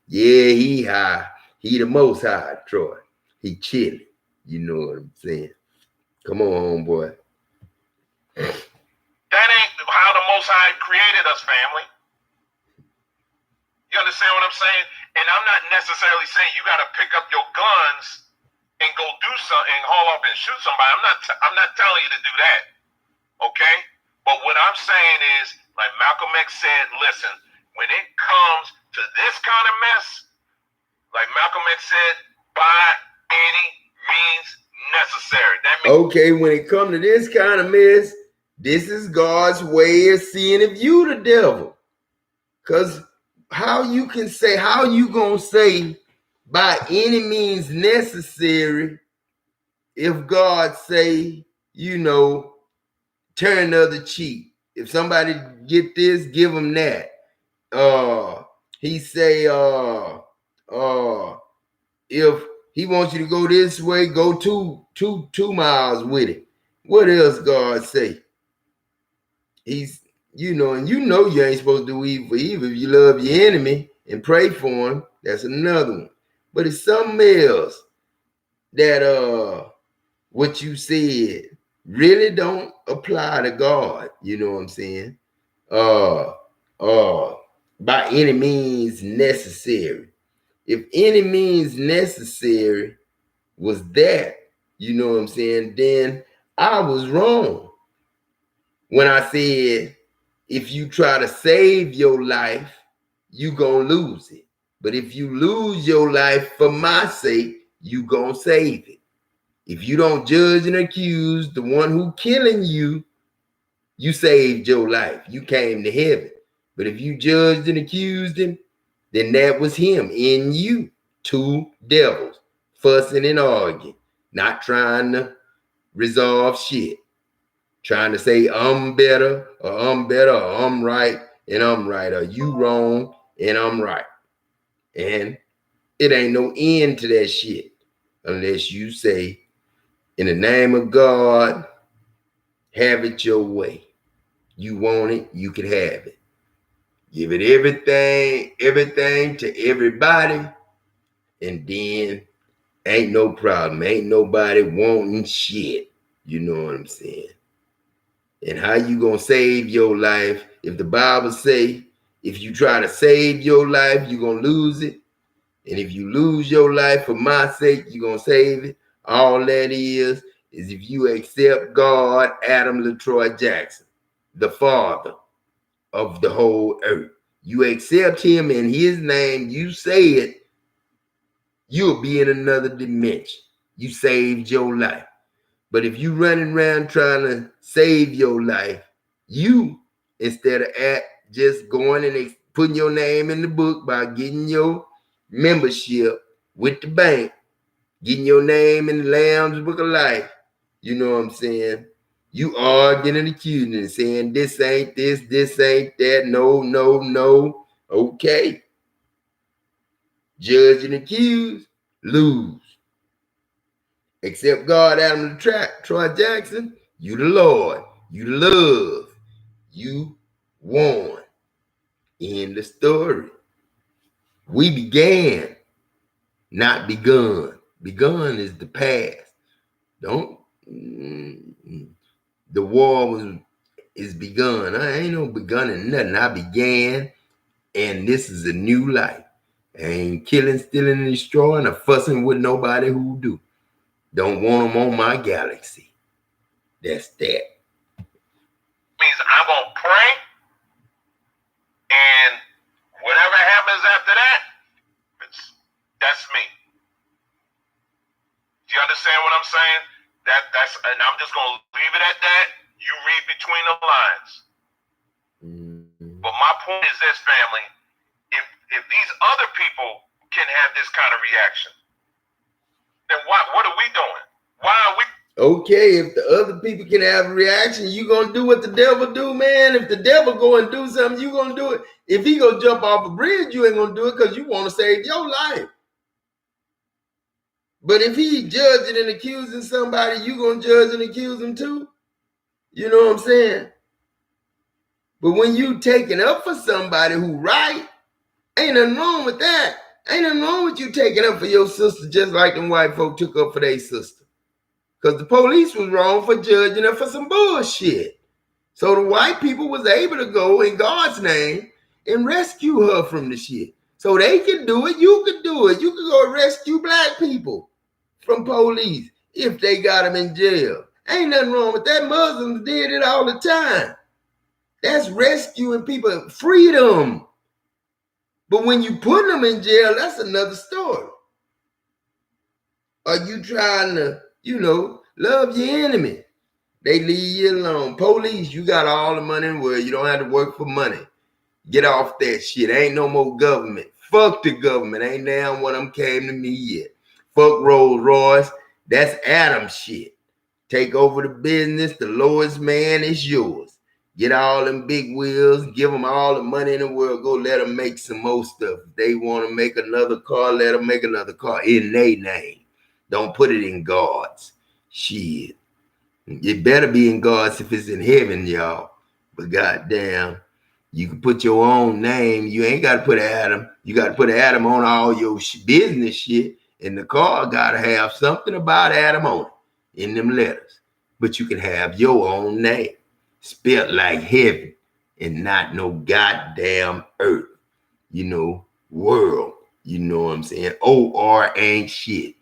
yeah, he high. He the most high, Troy. He chilling. You know what I'm saying? Come on, homeboy. That ain't how the Most High created us, family. You understand what I'm saying? And I'm not necessarily saying you got to pick up your guns and go do something and haul up and shoot somebody. I'm not telling you to do that. Okay? But what I'm saying is, like Malcolm X said, listen, when it comes to this kind of mess, like Malcolm X said, by any means necessary. That means okay, when it comes to this kind of mess, this is God's way of seeing if you the devil. Because how you gonna say by any means necessary if God say, you know, turn the other cheek. If somebody get this, give them that. He say, if he wants you to go this way, go two miles with it. What else God say? He's, you know, and you know you ain't supposed to do evil for evil. If you love your enemy and pray for him, that's another one. But it's something else that what you said really don't apply to God. You know what I'm saying? By any means necessary. If any means necessary was that, you know what I'm saying, then I was wrong when I said if you try to save your life, you gonna lose it. But if you lose your life for my sake, you gonna save it. If you don't judge and accuse the one who killing you, you saved your life. You came to heaven. But if you judged and accused him, then that was him in you. Two devils fussing and arguing, not trying to resolve shit. Trying to say I'm better or I'm right and I'm right, or you wrong and I'm right. And it ain't no end to that shit unless you say, in the name of God, have it your way. You want it, you can have it. Give it everything to everybody, and then ain't no problem. Ain't nobody wanting shit. You know what I'm saying? And how you gonna save your life if the Bible say if you try to save your life, you're gonna lose it. And if you lose your life for my sake, you're gonna save it. All that is is if you accept God, Adam LaTroy Jackson, the father of the whole earth. You accept him in his name, you say it, you'll be in another dimension. You saved your life. But if you running around trying to save your life, you, instead of just going and putting your name in the book by getting your membership with the bank, getting your name in the Lamb's Book of Life, you know what I'm saying? You arguing and accusing and saying this ain't this, this ain't that, no, no, no. Okay. Judge and accuse, lose. Except God, Adam the Trap, Troy Jackson, you the Lord, you the love, you won. In the story. We began, not begun. Begun is the past. Don't the war is begun. I ain't no begun in nothing. I began, and this is a new life. I ain't killing, stealing, and destroying, or fussing with nobody who do. Don't want them on my galaxy. That's that. Means I'm gonna pray, and whatever happens after that, that's me. Do you understand what I'm saying? That's, and I'm just gonna leave it at that. You read between the lines. But my point is this, family: if these other people can have this kind of reaction, then what are we doing? Why are we? Okay, if the other people can have a reaction, you gonna do what the devil do, man. If the devil go and do something, you gonna do it. If he go jump off a bridge, you ain't gonna do it because you want to save your life. But if he judging and accusing somebody, you gonna judge and accuse him too. You know what I'm saying? But when you taking up for somebody who right, ain't nothing wrong with that. Ain't nothing wrong with you taking up for your sister just like them white folk took up for their sister. Because the police was wrong for judging her for some bullshit. So the white people was able to go in God's name and rescue her from the shit. So they can do it, you can do it. You can go rescue black people from police if they got them in jail. Ain't nothing wrong with that. Muslims did it all the time. That's rescuing people, freedom. But when you put them in jail, that's another story. Are you trying to, love your enemy? They leave you alone. Police, you got all the money in the world. You don't have to work for money. Get off that shit. Ain't no more government. Fuck the government. Ain't now one of them came to me yet. Fuck Rolls Royce. That's Adam shit. Take over the business. The lowest man is yours. Get all them big wheels. Give them all the money in the world. Go let them make some more stuff. If they want to make another car, let them make another car in their name. Don't put it in God's. Shit. It better be in God's if it's in heaven, y'all. But goddamn, you can put your own name. You ain't got to put Adam. You got to put Adam on all your business shit. And the car got to have something about Adam on it in them letters. But you can have your own name spelled like heaven and not no goddamn earth. World. You know what I'm saying? O-R ain't shit.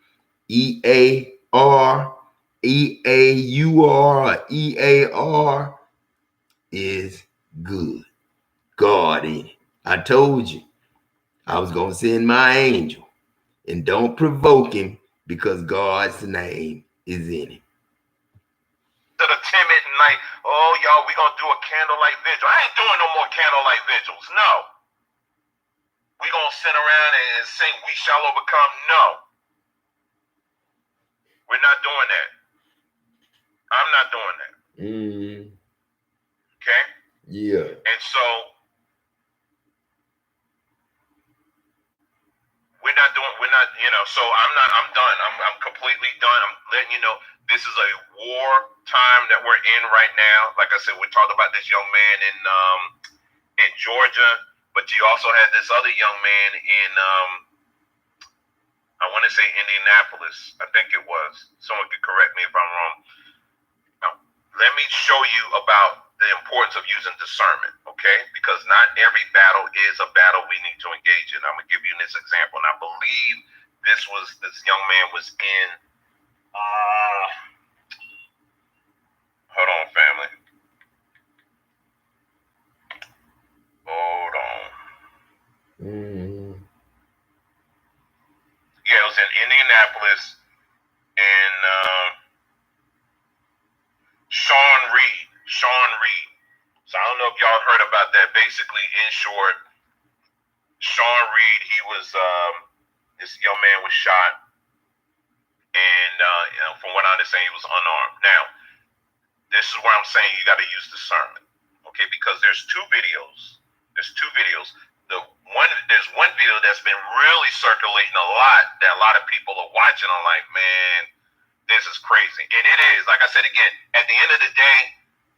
E-A-R, E-A-U-R, E-A-R is good. God in it. I told you I was going to send my angel. And don't provoke him because God's name is in him. To the timid and like, oh, y'all, we going to do a candlelight vigil. I ain't doing no more candlelight vigils. No. We going to sit around and sing We Shall Overcome. No. We're not doing that. I'm not doing that. Okay? Yeah. And so I'm done. I'm completely done. I'm letting you know this is a war time that we're in right now. Like I said, we talked about this young man in Georgia, but you also had this other young man in I want to say Indianapolis. I think it was. Someone could correct me if I'm wrong. Now, let me show you about the importance of using discernment, okay? Because not every battle is a battle we need to engage in. I'm going to give you this example, and I believe this young man was in, Mm-hmm. Yeah, it was in Indianapolis, and Sean Reed. So I don't know if y'all heard about that. Basically, in short, Sean Reed, he was this young man was shot, and from what I understand, he was unarmed. Now, this is where I'm saying you got to use discernment, okay? Because there's two videos. There's one video that's been really circulating a lot that a lot of people are watching. I'm like, man, this is crazy, and it is. Like I said again, at the end of the day,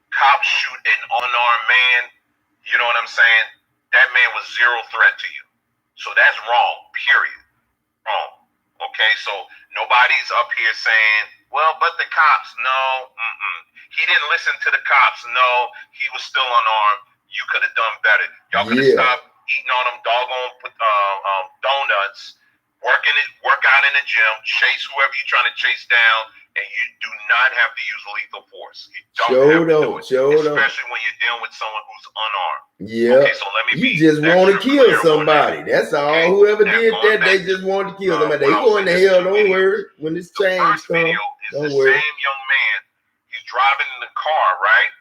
cops shoot an unarmed man. You know what I'm saying? That man was zero threat to you, so that's wrong. Period. Wrong. Okay, so nobody's up here saying, well, but the cops. No, he didn't listen to the cops. No, he was still unarmed. You could have done better. Y'all could have stopped eating on them doggone donuts, work out in the gym, chase whoever you're trying to chase down, and you do not have to use lethal force. You don't have to do it, especially when you're dealing with someone who's unarmed. Yeah. Okay, so let me you just want to kill somebody. That's all. Okay. Whoever did that, they just want to kill somebody. They going to hell. Don't worry. When this change comes, video is don't the worry. Same young man. He's driving in the car, right?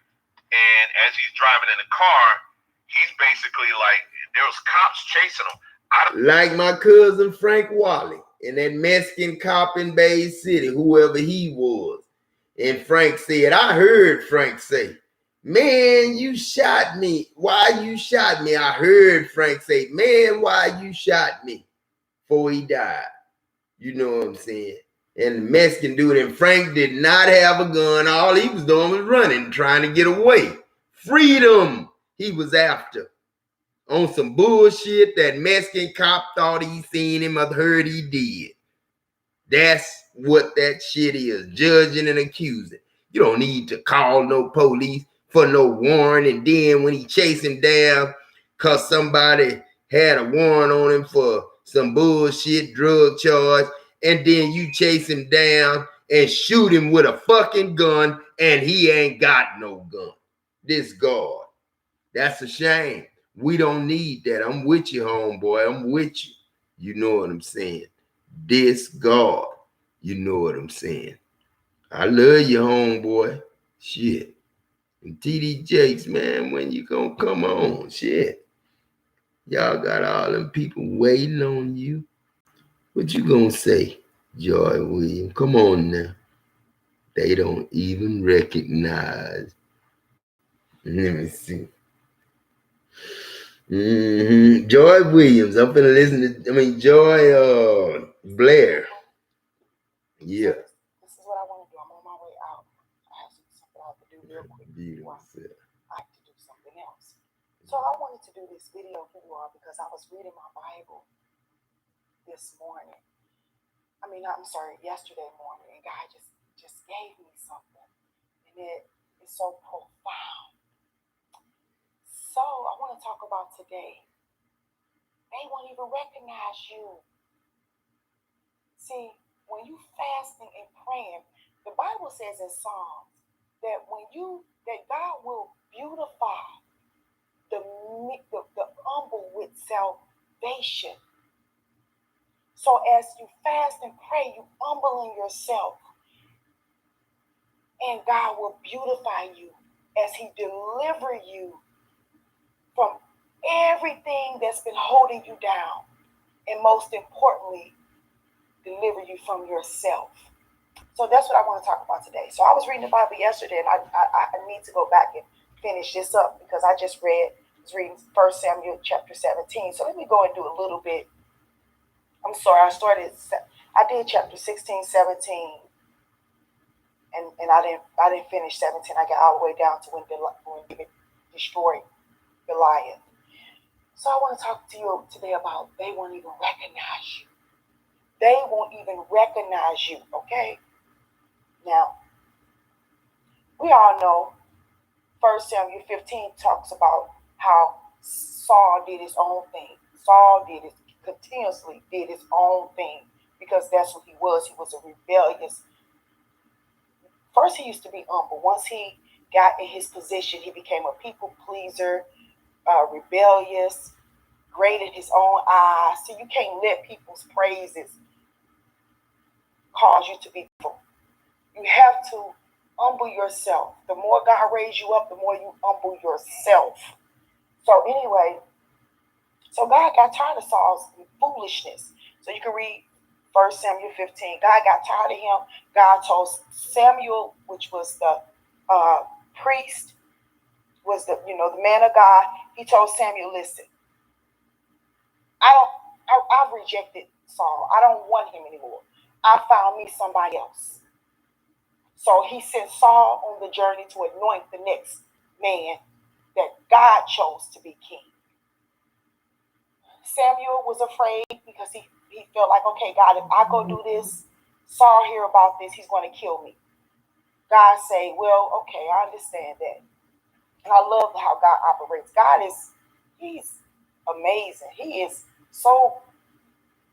And as he's driving in the car, he's basically like, there was cops chasing him. Like my cousin Frank Wally and that Mexican cop in Bay City, whoever he was. And Frank said, I heard Frank say, man, you shot me. Why you shot me? I heard Frank say, man, why you shot me? Before he died. You know what I'm saying? And the Mexican dude, and Frank did not have a gun. All he was doing was running, trying to get away. Freedom he was after. On some bullshit that Mexican cop thought he seen him or heard he did. That's what that shit is, judging and accusing. You don't need to call no police for no warrant, and then when he chase him down because somebody had a warrant on him for some bullshit drug charge, and then you chase him down and shoot him with a fucking gun, and he ain't got no gun. This God. That's a shame. We don't need that. I'm with you, homeboy. I'm with you. You know what I'm saying? This God. You know what I'm saying? I love you, homeboy. Shit. And TD Jakes, man, when you gonna come on? Shit. Y'all got all them people waiting on you. What you gonna say, Joy Williams? Come on now. They don't even recognize. Let me see. Joy Williams. I'm finna listen to, Joy Blair. Yeah. This is what I want to do. I'm on my way out. I have something I have to do real quick. I have to do something else. So I wanted to do this video for you all because I was reading my Bible this morning. Yesterday morning, and God just gave me something, and it is so profound. So I want to talk about today. They won't even recognize you. See, when you fasting and praying, the Bible says in Psalms that that God will beautify the humble with salvation. So as you fast and pray, you humbling yourself, and God will beautify you as He deliver you from everything that's been holding you down, and most importantly, deliver you from yourself. So that's what I want to talk about today. So I was reading the Bible yesterday, and I need to go back and finish this up because I just was reading 1 Samuel chapter 17. So let me go and do a little bit. I'm sorry, I did chapter 16, 17, and I didn't finish 17. I got all the way down to when David destroyed Goliath. So I want to talk to you today about they won't even recognize you. They won't even recognize you, okay? Now, we all know 1 Samuel 15 talks about how Saul did his own thing. Continuously did his own thing because that's what he was. He was a rebellious. First, he used to be humble. Once he got in his position, he became a people pleaser, rebellious, great in his own eyes. See, you can't let people's praises cause you to be full. You have to humble yourself. The more God raised you up, the more you humble yourself. So anyway, so God got tired of Saul's foolishness. So you can read 1 Samuel 15. God got tired of him. God told Samuel, which was the priest, was the man of God. He told Samuel, listen, I've rejected Saul. I don't want him anymore. I found me somebody else. So he sent Saul on the journey to anoint the next man that God chose to be king. Samuel was afraid because he felt like, okay, God, if I go do this, Saul hear about this, he's going to kill me. God say, well, okay, I understand that. And I love how God operates. He's amazing. He is so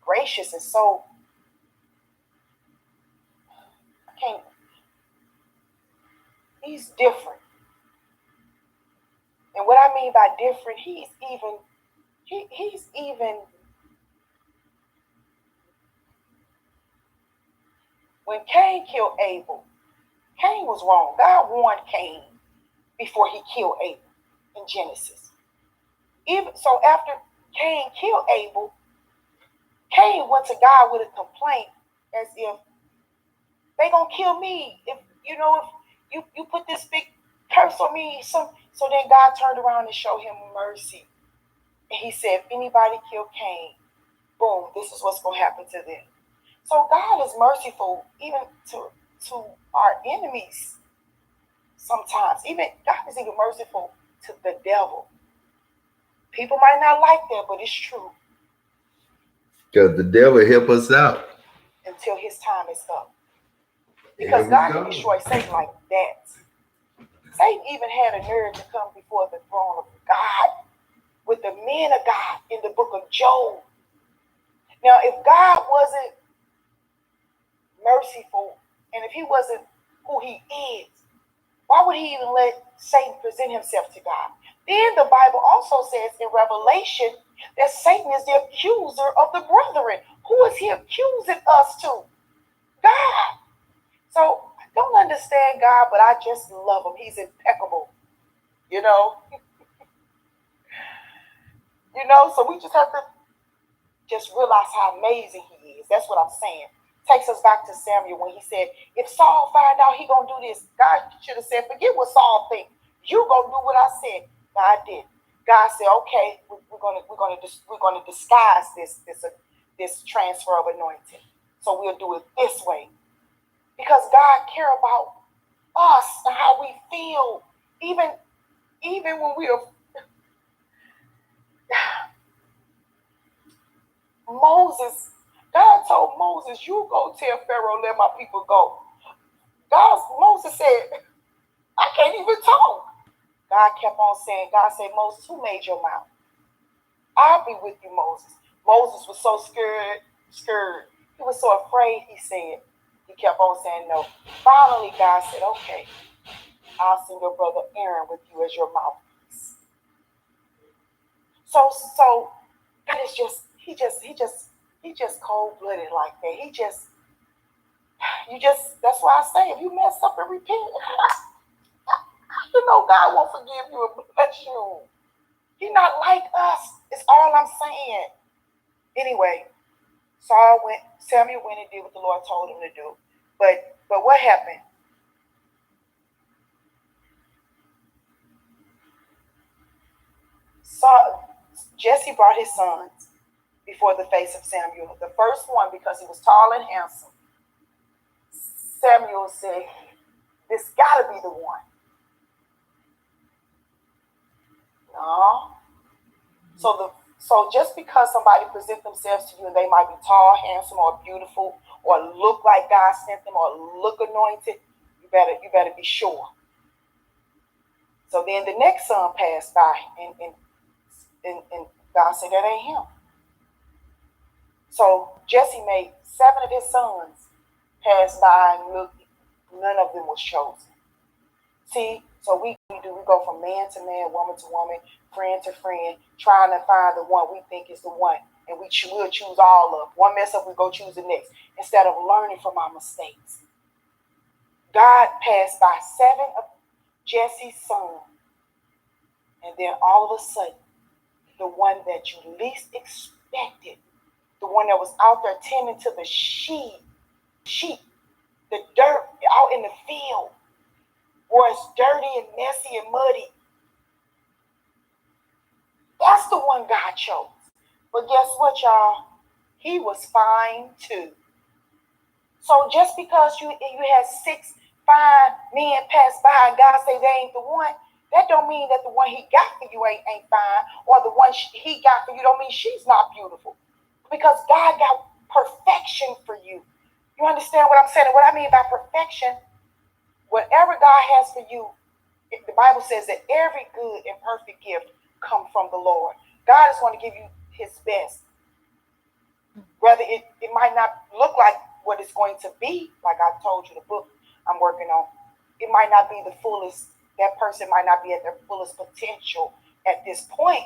gracious and so, he's different. And what I mean by different, he's even when Cain killed Abel, Cain was wrong. God warned Cain before he killed Abel in Genesis. Even so, after Cain killed Abel, Cain went to God with a complaint as if they gonna kill me. If you put this big curse on me. So then God turned around and showed him mercy. And he said, if anybody kill Cain, boom, this is what's gonna happen to them. So God is merciful even to our enemies sometimes. Even God is even merciful to the devil. People might not like that, but it's true. Because the devil help us out. Until his time is up. Because God can destroy Satan like that. Satan even had a nerve to come before the throne of God with the men of God in the book of Job. Now, if God wasn't merciful and if he wasn't who he is, why would he even let Satan present himself to God? Then the Bible also says in Revelation that Satan is the accuser of the brethren. Who is he accusing us to? God. So I don't understand God, but I just love him. He's impeccable. So we just have to just realize how amazing he is. That's what I'm saying. Takes us back to Samuel when he said, if Saul find out he gonna do this, God should have said, forget what Saul think. You gonna do what I said. God did. God said, okay, we're gonna disguise this transfer of anointing. So we'll do it this way. Because God cares about us and how we feel. Even when we are Moses, God told Moses, you go tell Pharaoh, let my people go. Moses said, I can't even talk. God kept on saying, God said, Moses, who made your mouth? I'll be with you, Moses. Moses was so scared. He was so afraid, he kept on saying no. Finally, God said, okay, I'll send your brother Aaron with you as your mouthpiece. So God is he just cold-blooded like that. That's why I say, if you mess up and repent, God won't forgive you and bless you. He's not like us. It's all I'm saying. Anyway, Samuel went and did what the Lord told him to do. But what happened? Jesse brought his sons before the face of Samuel. The first one, because he was tall and handsome, Samuel said, this gotta be the one. No. So just because somebody presents themselves to you and they might be tall, handsome, or beautiful, or look like God sent them, or look anointed, you better be sure. So then the next son passed by, and God said, that ain't him. So Jesse made 7 of his sons pass by, and look, none of them was chosen. See, so we do. We go from man to man, woman to woman, friend to friend, trying to find the one we think is the one. And we'll choose all of. One mess up, we go choose the next. Instead of learning from our mistakes. God passed by 7 of Jesse's sons. And then all of a sudden, the one that you least expected, the one that was out there tending to the sheep, the dirt out in the field, where it's dirty and messy and muddy. That's the one God chose. But guess what, y'all? He was fine too. So just because you had 6 fine men pass by and God say they ain't the one, that don't mean that the one he got for you ain't fine, or the one he got for you don't mean she's not beautiful. Because God got perfection for you. You understand what I'm saying? And what I mean by perfection, whatever God has for you, the Bible says that every good and perfect gift come from the Lord. God is going to give you his best. Whether it might not look like what it's going to be, like I told you, the book I'm working on, it might not be the fullest, that person might not be at their fullest potential at this point,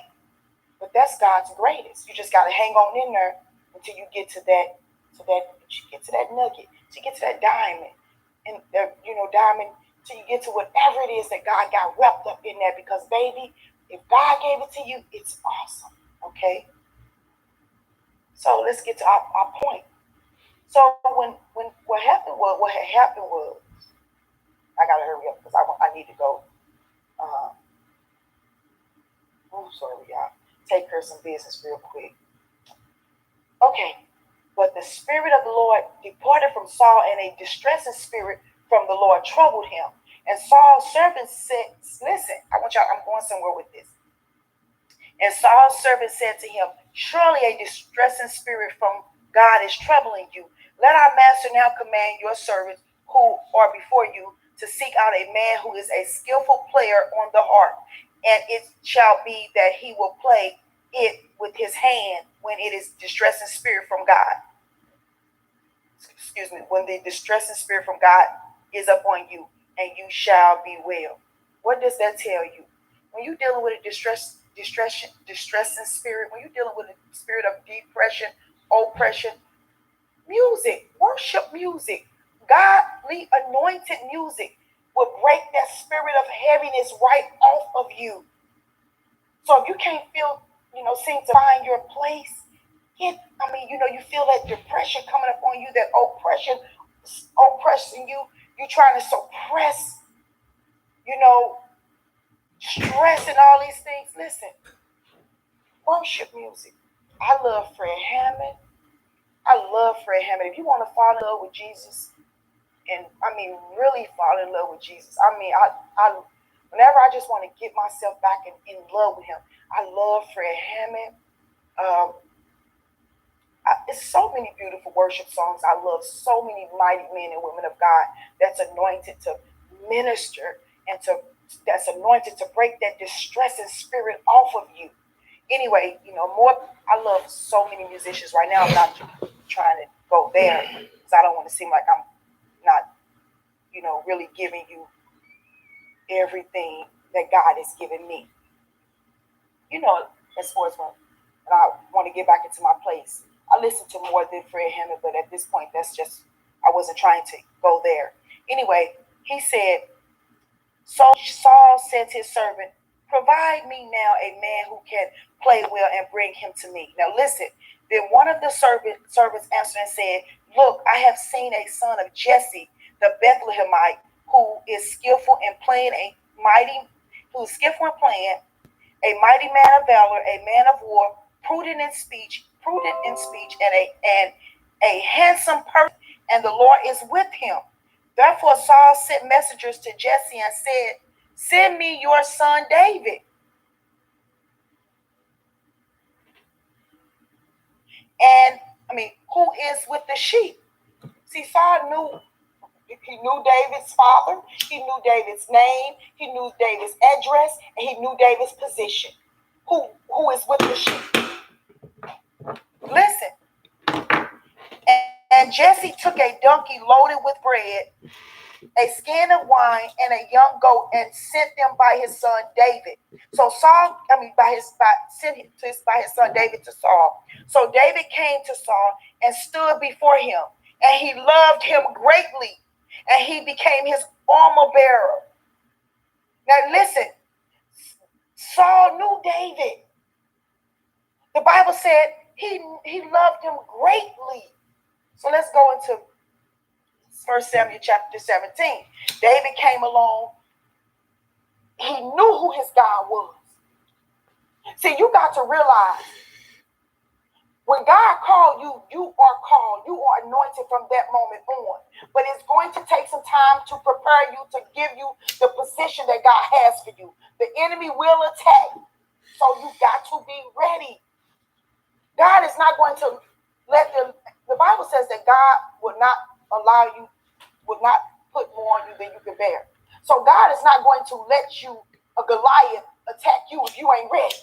but that's God's greatest. You just got to hang on in there until you get to that nugget, till you get to that diamond, and diamond, till you get to whatever it is that God got wrapped up in that. Because baby, if God gave it to you, it's awesome. Okay. So let's get to our point. So when what had happened was, I gotta hurry up because I need to go. Sorry, y'all. Take care of some business real quick. Okay. But the Spirit of the Lord departed from Saul, and a distressing spirit from the Lord troubled him. And Saul's servant said, listen, I'm going somewhere with this. And Saul's servant said to him, surely a distressing spirit from God is troubling you. Let our master now command your servants who are before you to seek out a man who is a skillful player on the harp. And it shall be that he will play it with his hand when it is distressing spirit from God. When the distressing spirit from God is upon you, and you shall be well. What does that tell you? When you're dealing with a distressing spirit, when you're dealing with a spirit of depression, oppression, music, worship music, godly anointed music will break that spirit of heaviness right off of you. So if you can't seem to find your place, you feel that depression coming up on you, that oppressing you, you're trying to suppress, stress and all these things. Listen, worship music. I love Freadam. If you want to fall in love with Jesus, and really fall in love with Jesus, whenever I just want to get myself back in love with him, I love Freadam. It's so many beautiful worship songs. I love so many mighty men and women of God that's anointed to minister and that's anointed to break that distressing spirit off of you. Anyway, I love so many musicians right now. I'm not trying to go there because I don't want to seem like I'm not, really giving you everything that God has given me. As far as when I want to get back into my place, I listen to more than Freadam, but at this point, I wasn't trying to go there. Anyway, he said, so Saul said to his servant, provide me now a man who can play well and bring him to me. Now listen, then one of the servants answered and said, look, I have seen a son of Jesse, the Bethlehemite, who is skillful in playing, a mighty man of valor, a man of war, prudent in speech, and a handsome person, and the Lord is with him. Therefore Saul sent messengers to Jesse and said, send me your son David. And who is with the sheep? See, Saul knew David's father, he knew David's name, he knew David's address, and he knew David's position. Who is with the sheep? Listen. And Jesse took a donkey loaded with bread a skin of wine, and a young goat, and sent them by his son David. So by his son David to Saul. So David came to Saul and stood before him, and he loved him greatly, and he became his armor bearer. Now listen, Saul knew David. The Bible said he loved him greatly. So let's go into 1 Samuel chapter 17. David came along. He knew who his God was. See, you got to realize, when God called you, you are called. You are anointed from that moment on. But it's going to take some time to prepare you, to give you the position that God has for you. The enemy will attack. So you got to be ready. God is not going to let the Bible says that God will not put more on you than you can bear. So God is not going to let you, a Goliath, attack you if you ain't ready.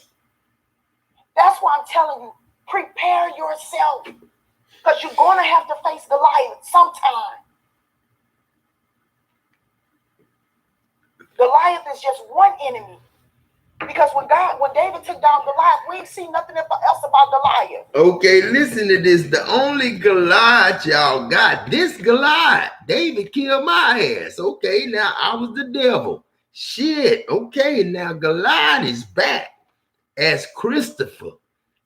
That's why I'm telling you, prepare yourself, because you're going to have to face Goliath sometime. Goliath is just one enemy. Because when David took down Goliath, we ain't seen nothing else about Goliath. Okay, listen to this. The only Goliath y'all got, this Goliath. David killed my ass. Okay, now I was the devil. Shit. Okay, now Goliath is back as Christopher.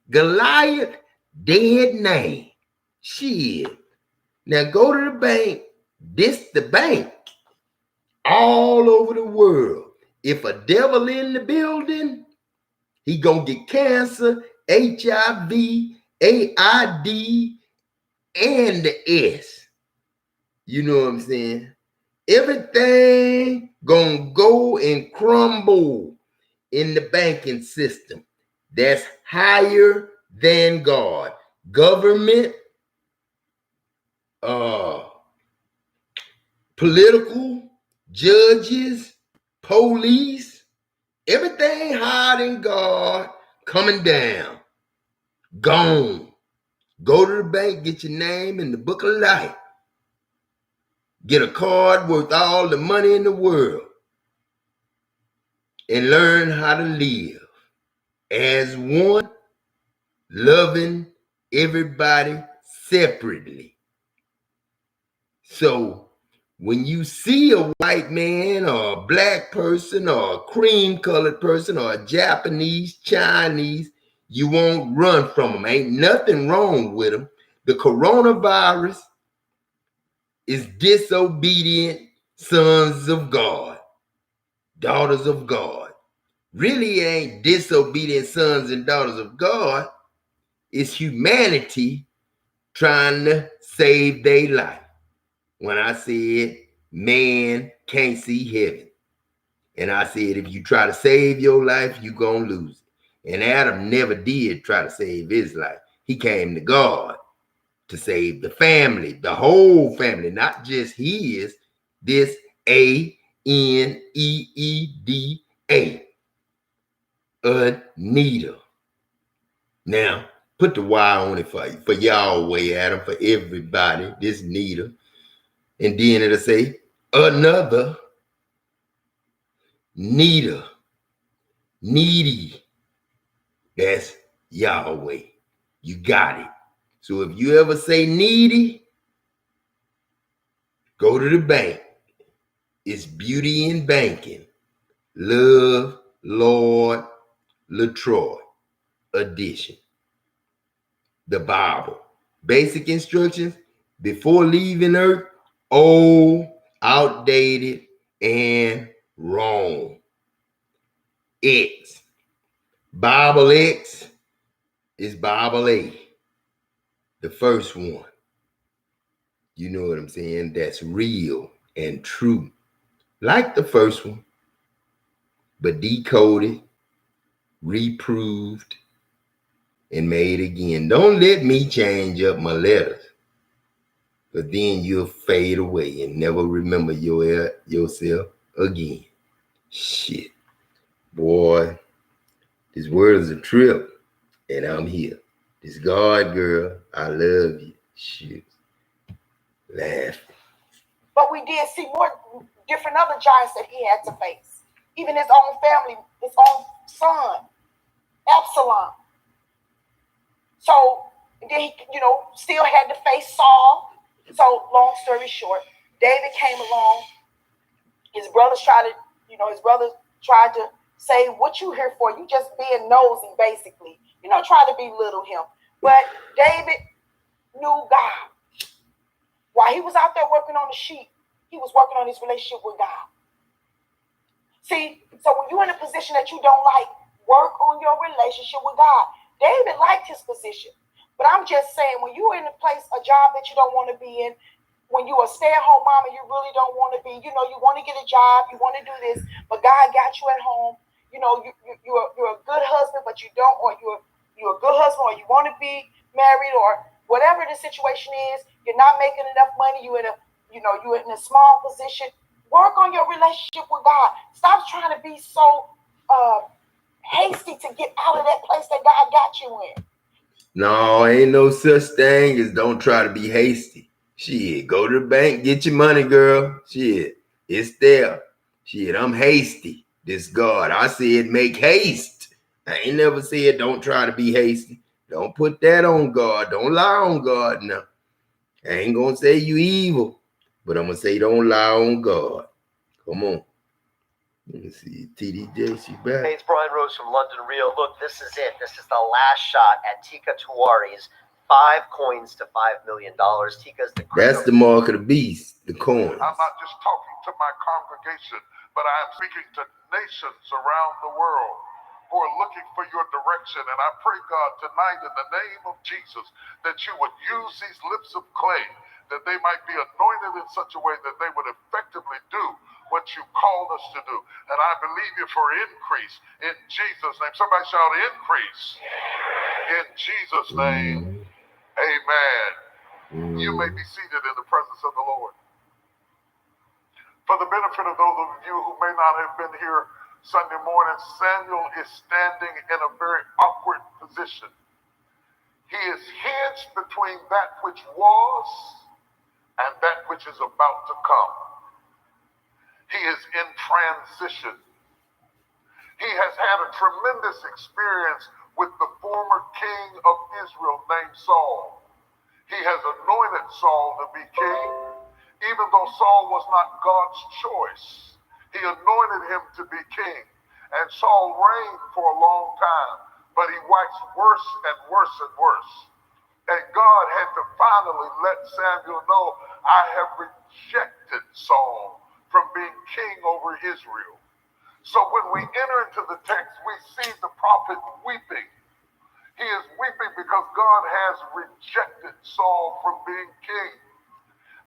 Goliath, dead name. Shit. Now go to the bank. This the bank. All over the world. If a devil in the building, he gonna get cancer, HIV, AID, and the S. You know what I'm saying? Everything gonna go and crumble in the banking system. That's higher than God. Government, political, judges, police, everything higher than God coming down. Gone. Go to the bank, get your name in the book of life. Get a card worth all the money in the world. And learn how to live as one, loving everybody separately. So when you see a white man or a black person or a cream-colored person or a Japanese, Chinese, you won't run from them. Ain't nothing wrong with them. The coronavirus is disobedient sons of God, daughters of God. Really ain't disobedient sons and daughters of God. It's humanity trying to save their life. When I said man can't see heaven. And I said, if you try to save your life, you're going to lose it. And Adam never did try to save his life. He came to God to save the family, the whole family, not just his, this Aneeda, Anita. Now, put the Y on it for y'all way, Adam, for everybody, this Nita. And then it'll say, another Nita, needy. That's Yahweh. You got it. So if you ever say needy, go to the bank. It's Beauty in Banking. Love, Lord, Latroy edition. The Bible. Basic instructions before leaving Earth. Old, outdated, and wrong. X. Bible X is Bible A. The first one. You know what I'm saying? That's real and true. Like the first one, but decoded, reproved, and made again. Don't let me change up my letters, because then you'll fade away and never remember yourself again. Shit. Boy, this world is a trip, and I'm here. This God girl, I love you. Shit. Laugh. But we did see more different other giants that he had to face. Even his own family, his own son, Absalom. So then he, still had to face Saul. So long story short, David came along. His brothers tried to say, what you here for? You just being nosy, basically. Try to belittle him. But David knew God. While he was out there working on the sheep, he was working on his relationship with God. See, so when you're in a position that you don't like, work on your relationship with God. David liked his position. But I'm just saying, when you're in a place, a job that you don't want to be in, when you're a stay-at-home mom and you really don't want to be, you want to get a job, you want to do this, but God got you at home. You're a good husband, but you don't, or you're a good husband, or you want to be married, or whatever the situation is. You're not making enough money. You're in a small position. Work on your relationship with God. Stop trying to be so hasty to get out of that place that God got you in. No, ain't no such thing as don't try to be hasty. Shit, go to the bank, get your money, girl. Shit, it's there. Shit, I'm hasty. This God, I said make haste. I ain't never said don't try to be hasty. Don't put that on God. Don't lie on God now. I ain't gonna say you evil, but I'm gonna say don't lie on God. Come on. Let me see. TDJ, she back. Hey, it's Brian Rose from London Rio. Look, this is it. This is the last shot at Tika Tuwari's 5 coins to $5 million. Tika's the That's the mark of the beast, the coins. I'm not just talking to my congregation, but I am speaking to nations around the world who are looking for your direction. And I pray, God, tonight in the name of Jesus, that you would use these lips of clay, that they might be anointed in such a way that they would effectively do what you called us to do. And I believe you for increase in Jesus' name. Somebody shout increase. In Jesus' name, amen. You may be seated in the presence of the Lord. For the benefit of those of you who may not have been here Sunday morning, Samuel is standing in a very awkward position. He is hedged between that which was and that which is about to come. He is in transition. He has had a tremendous experience with the former king of Israel named Saul. He has anointed Saul to be king, even though Saul was not God's choice. He anointed him to be king, and Saul reigned for a long time, but he waxed worse and worse and worse. And God had to finally let Samuel know, I have rejected Saul from being king over Israel. So when we enter into the text, we see the prophet weeping. He is weeping because God has rejected Saul from being king.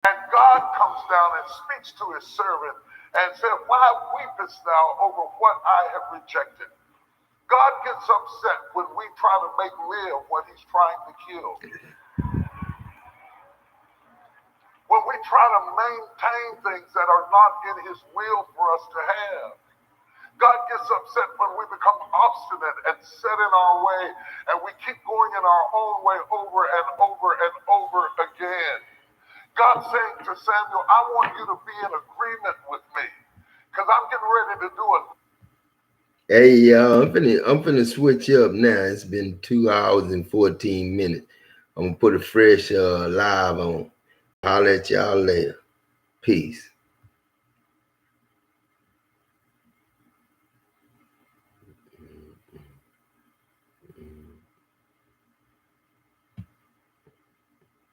And God comes down and speaks to his servant and said, why weepest thou over what I have rejected? God gets upset when we try to make live what he's trying to kill. When we try to maintain things that are not in his will for us to have. God gets upset when we become obstinate and set in our way, and we keep going in our own way over and over and over again. God's saying to Samuel, I want you to be in agreement with me, because I'm getting ready to do it. Hey, y'all, I'm finna switch up now. It's been 2 hours and 14 minutes. I'm gonna put a fresh live on. I'll let y'all later. Peace.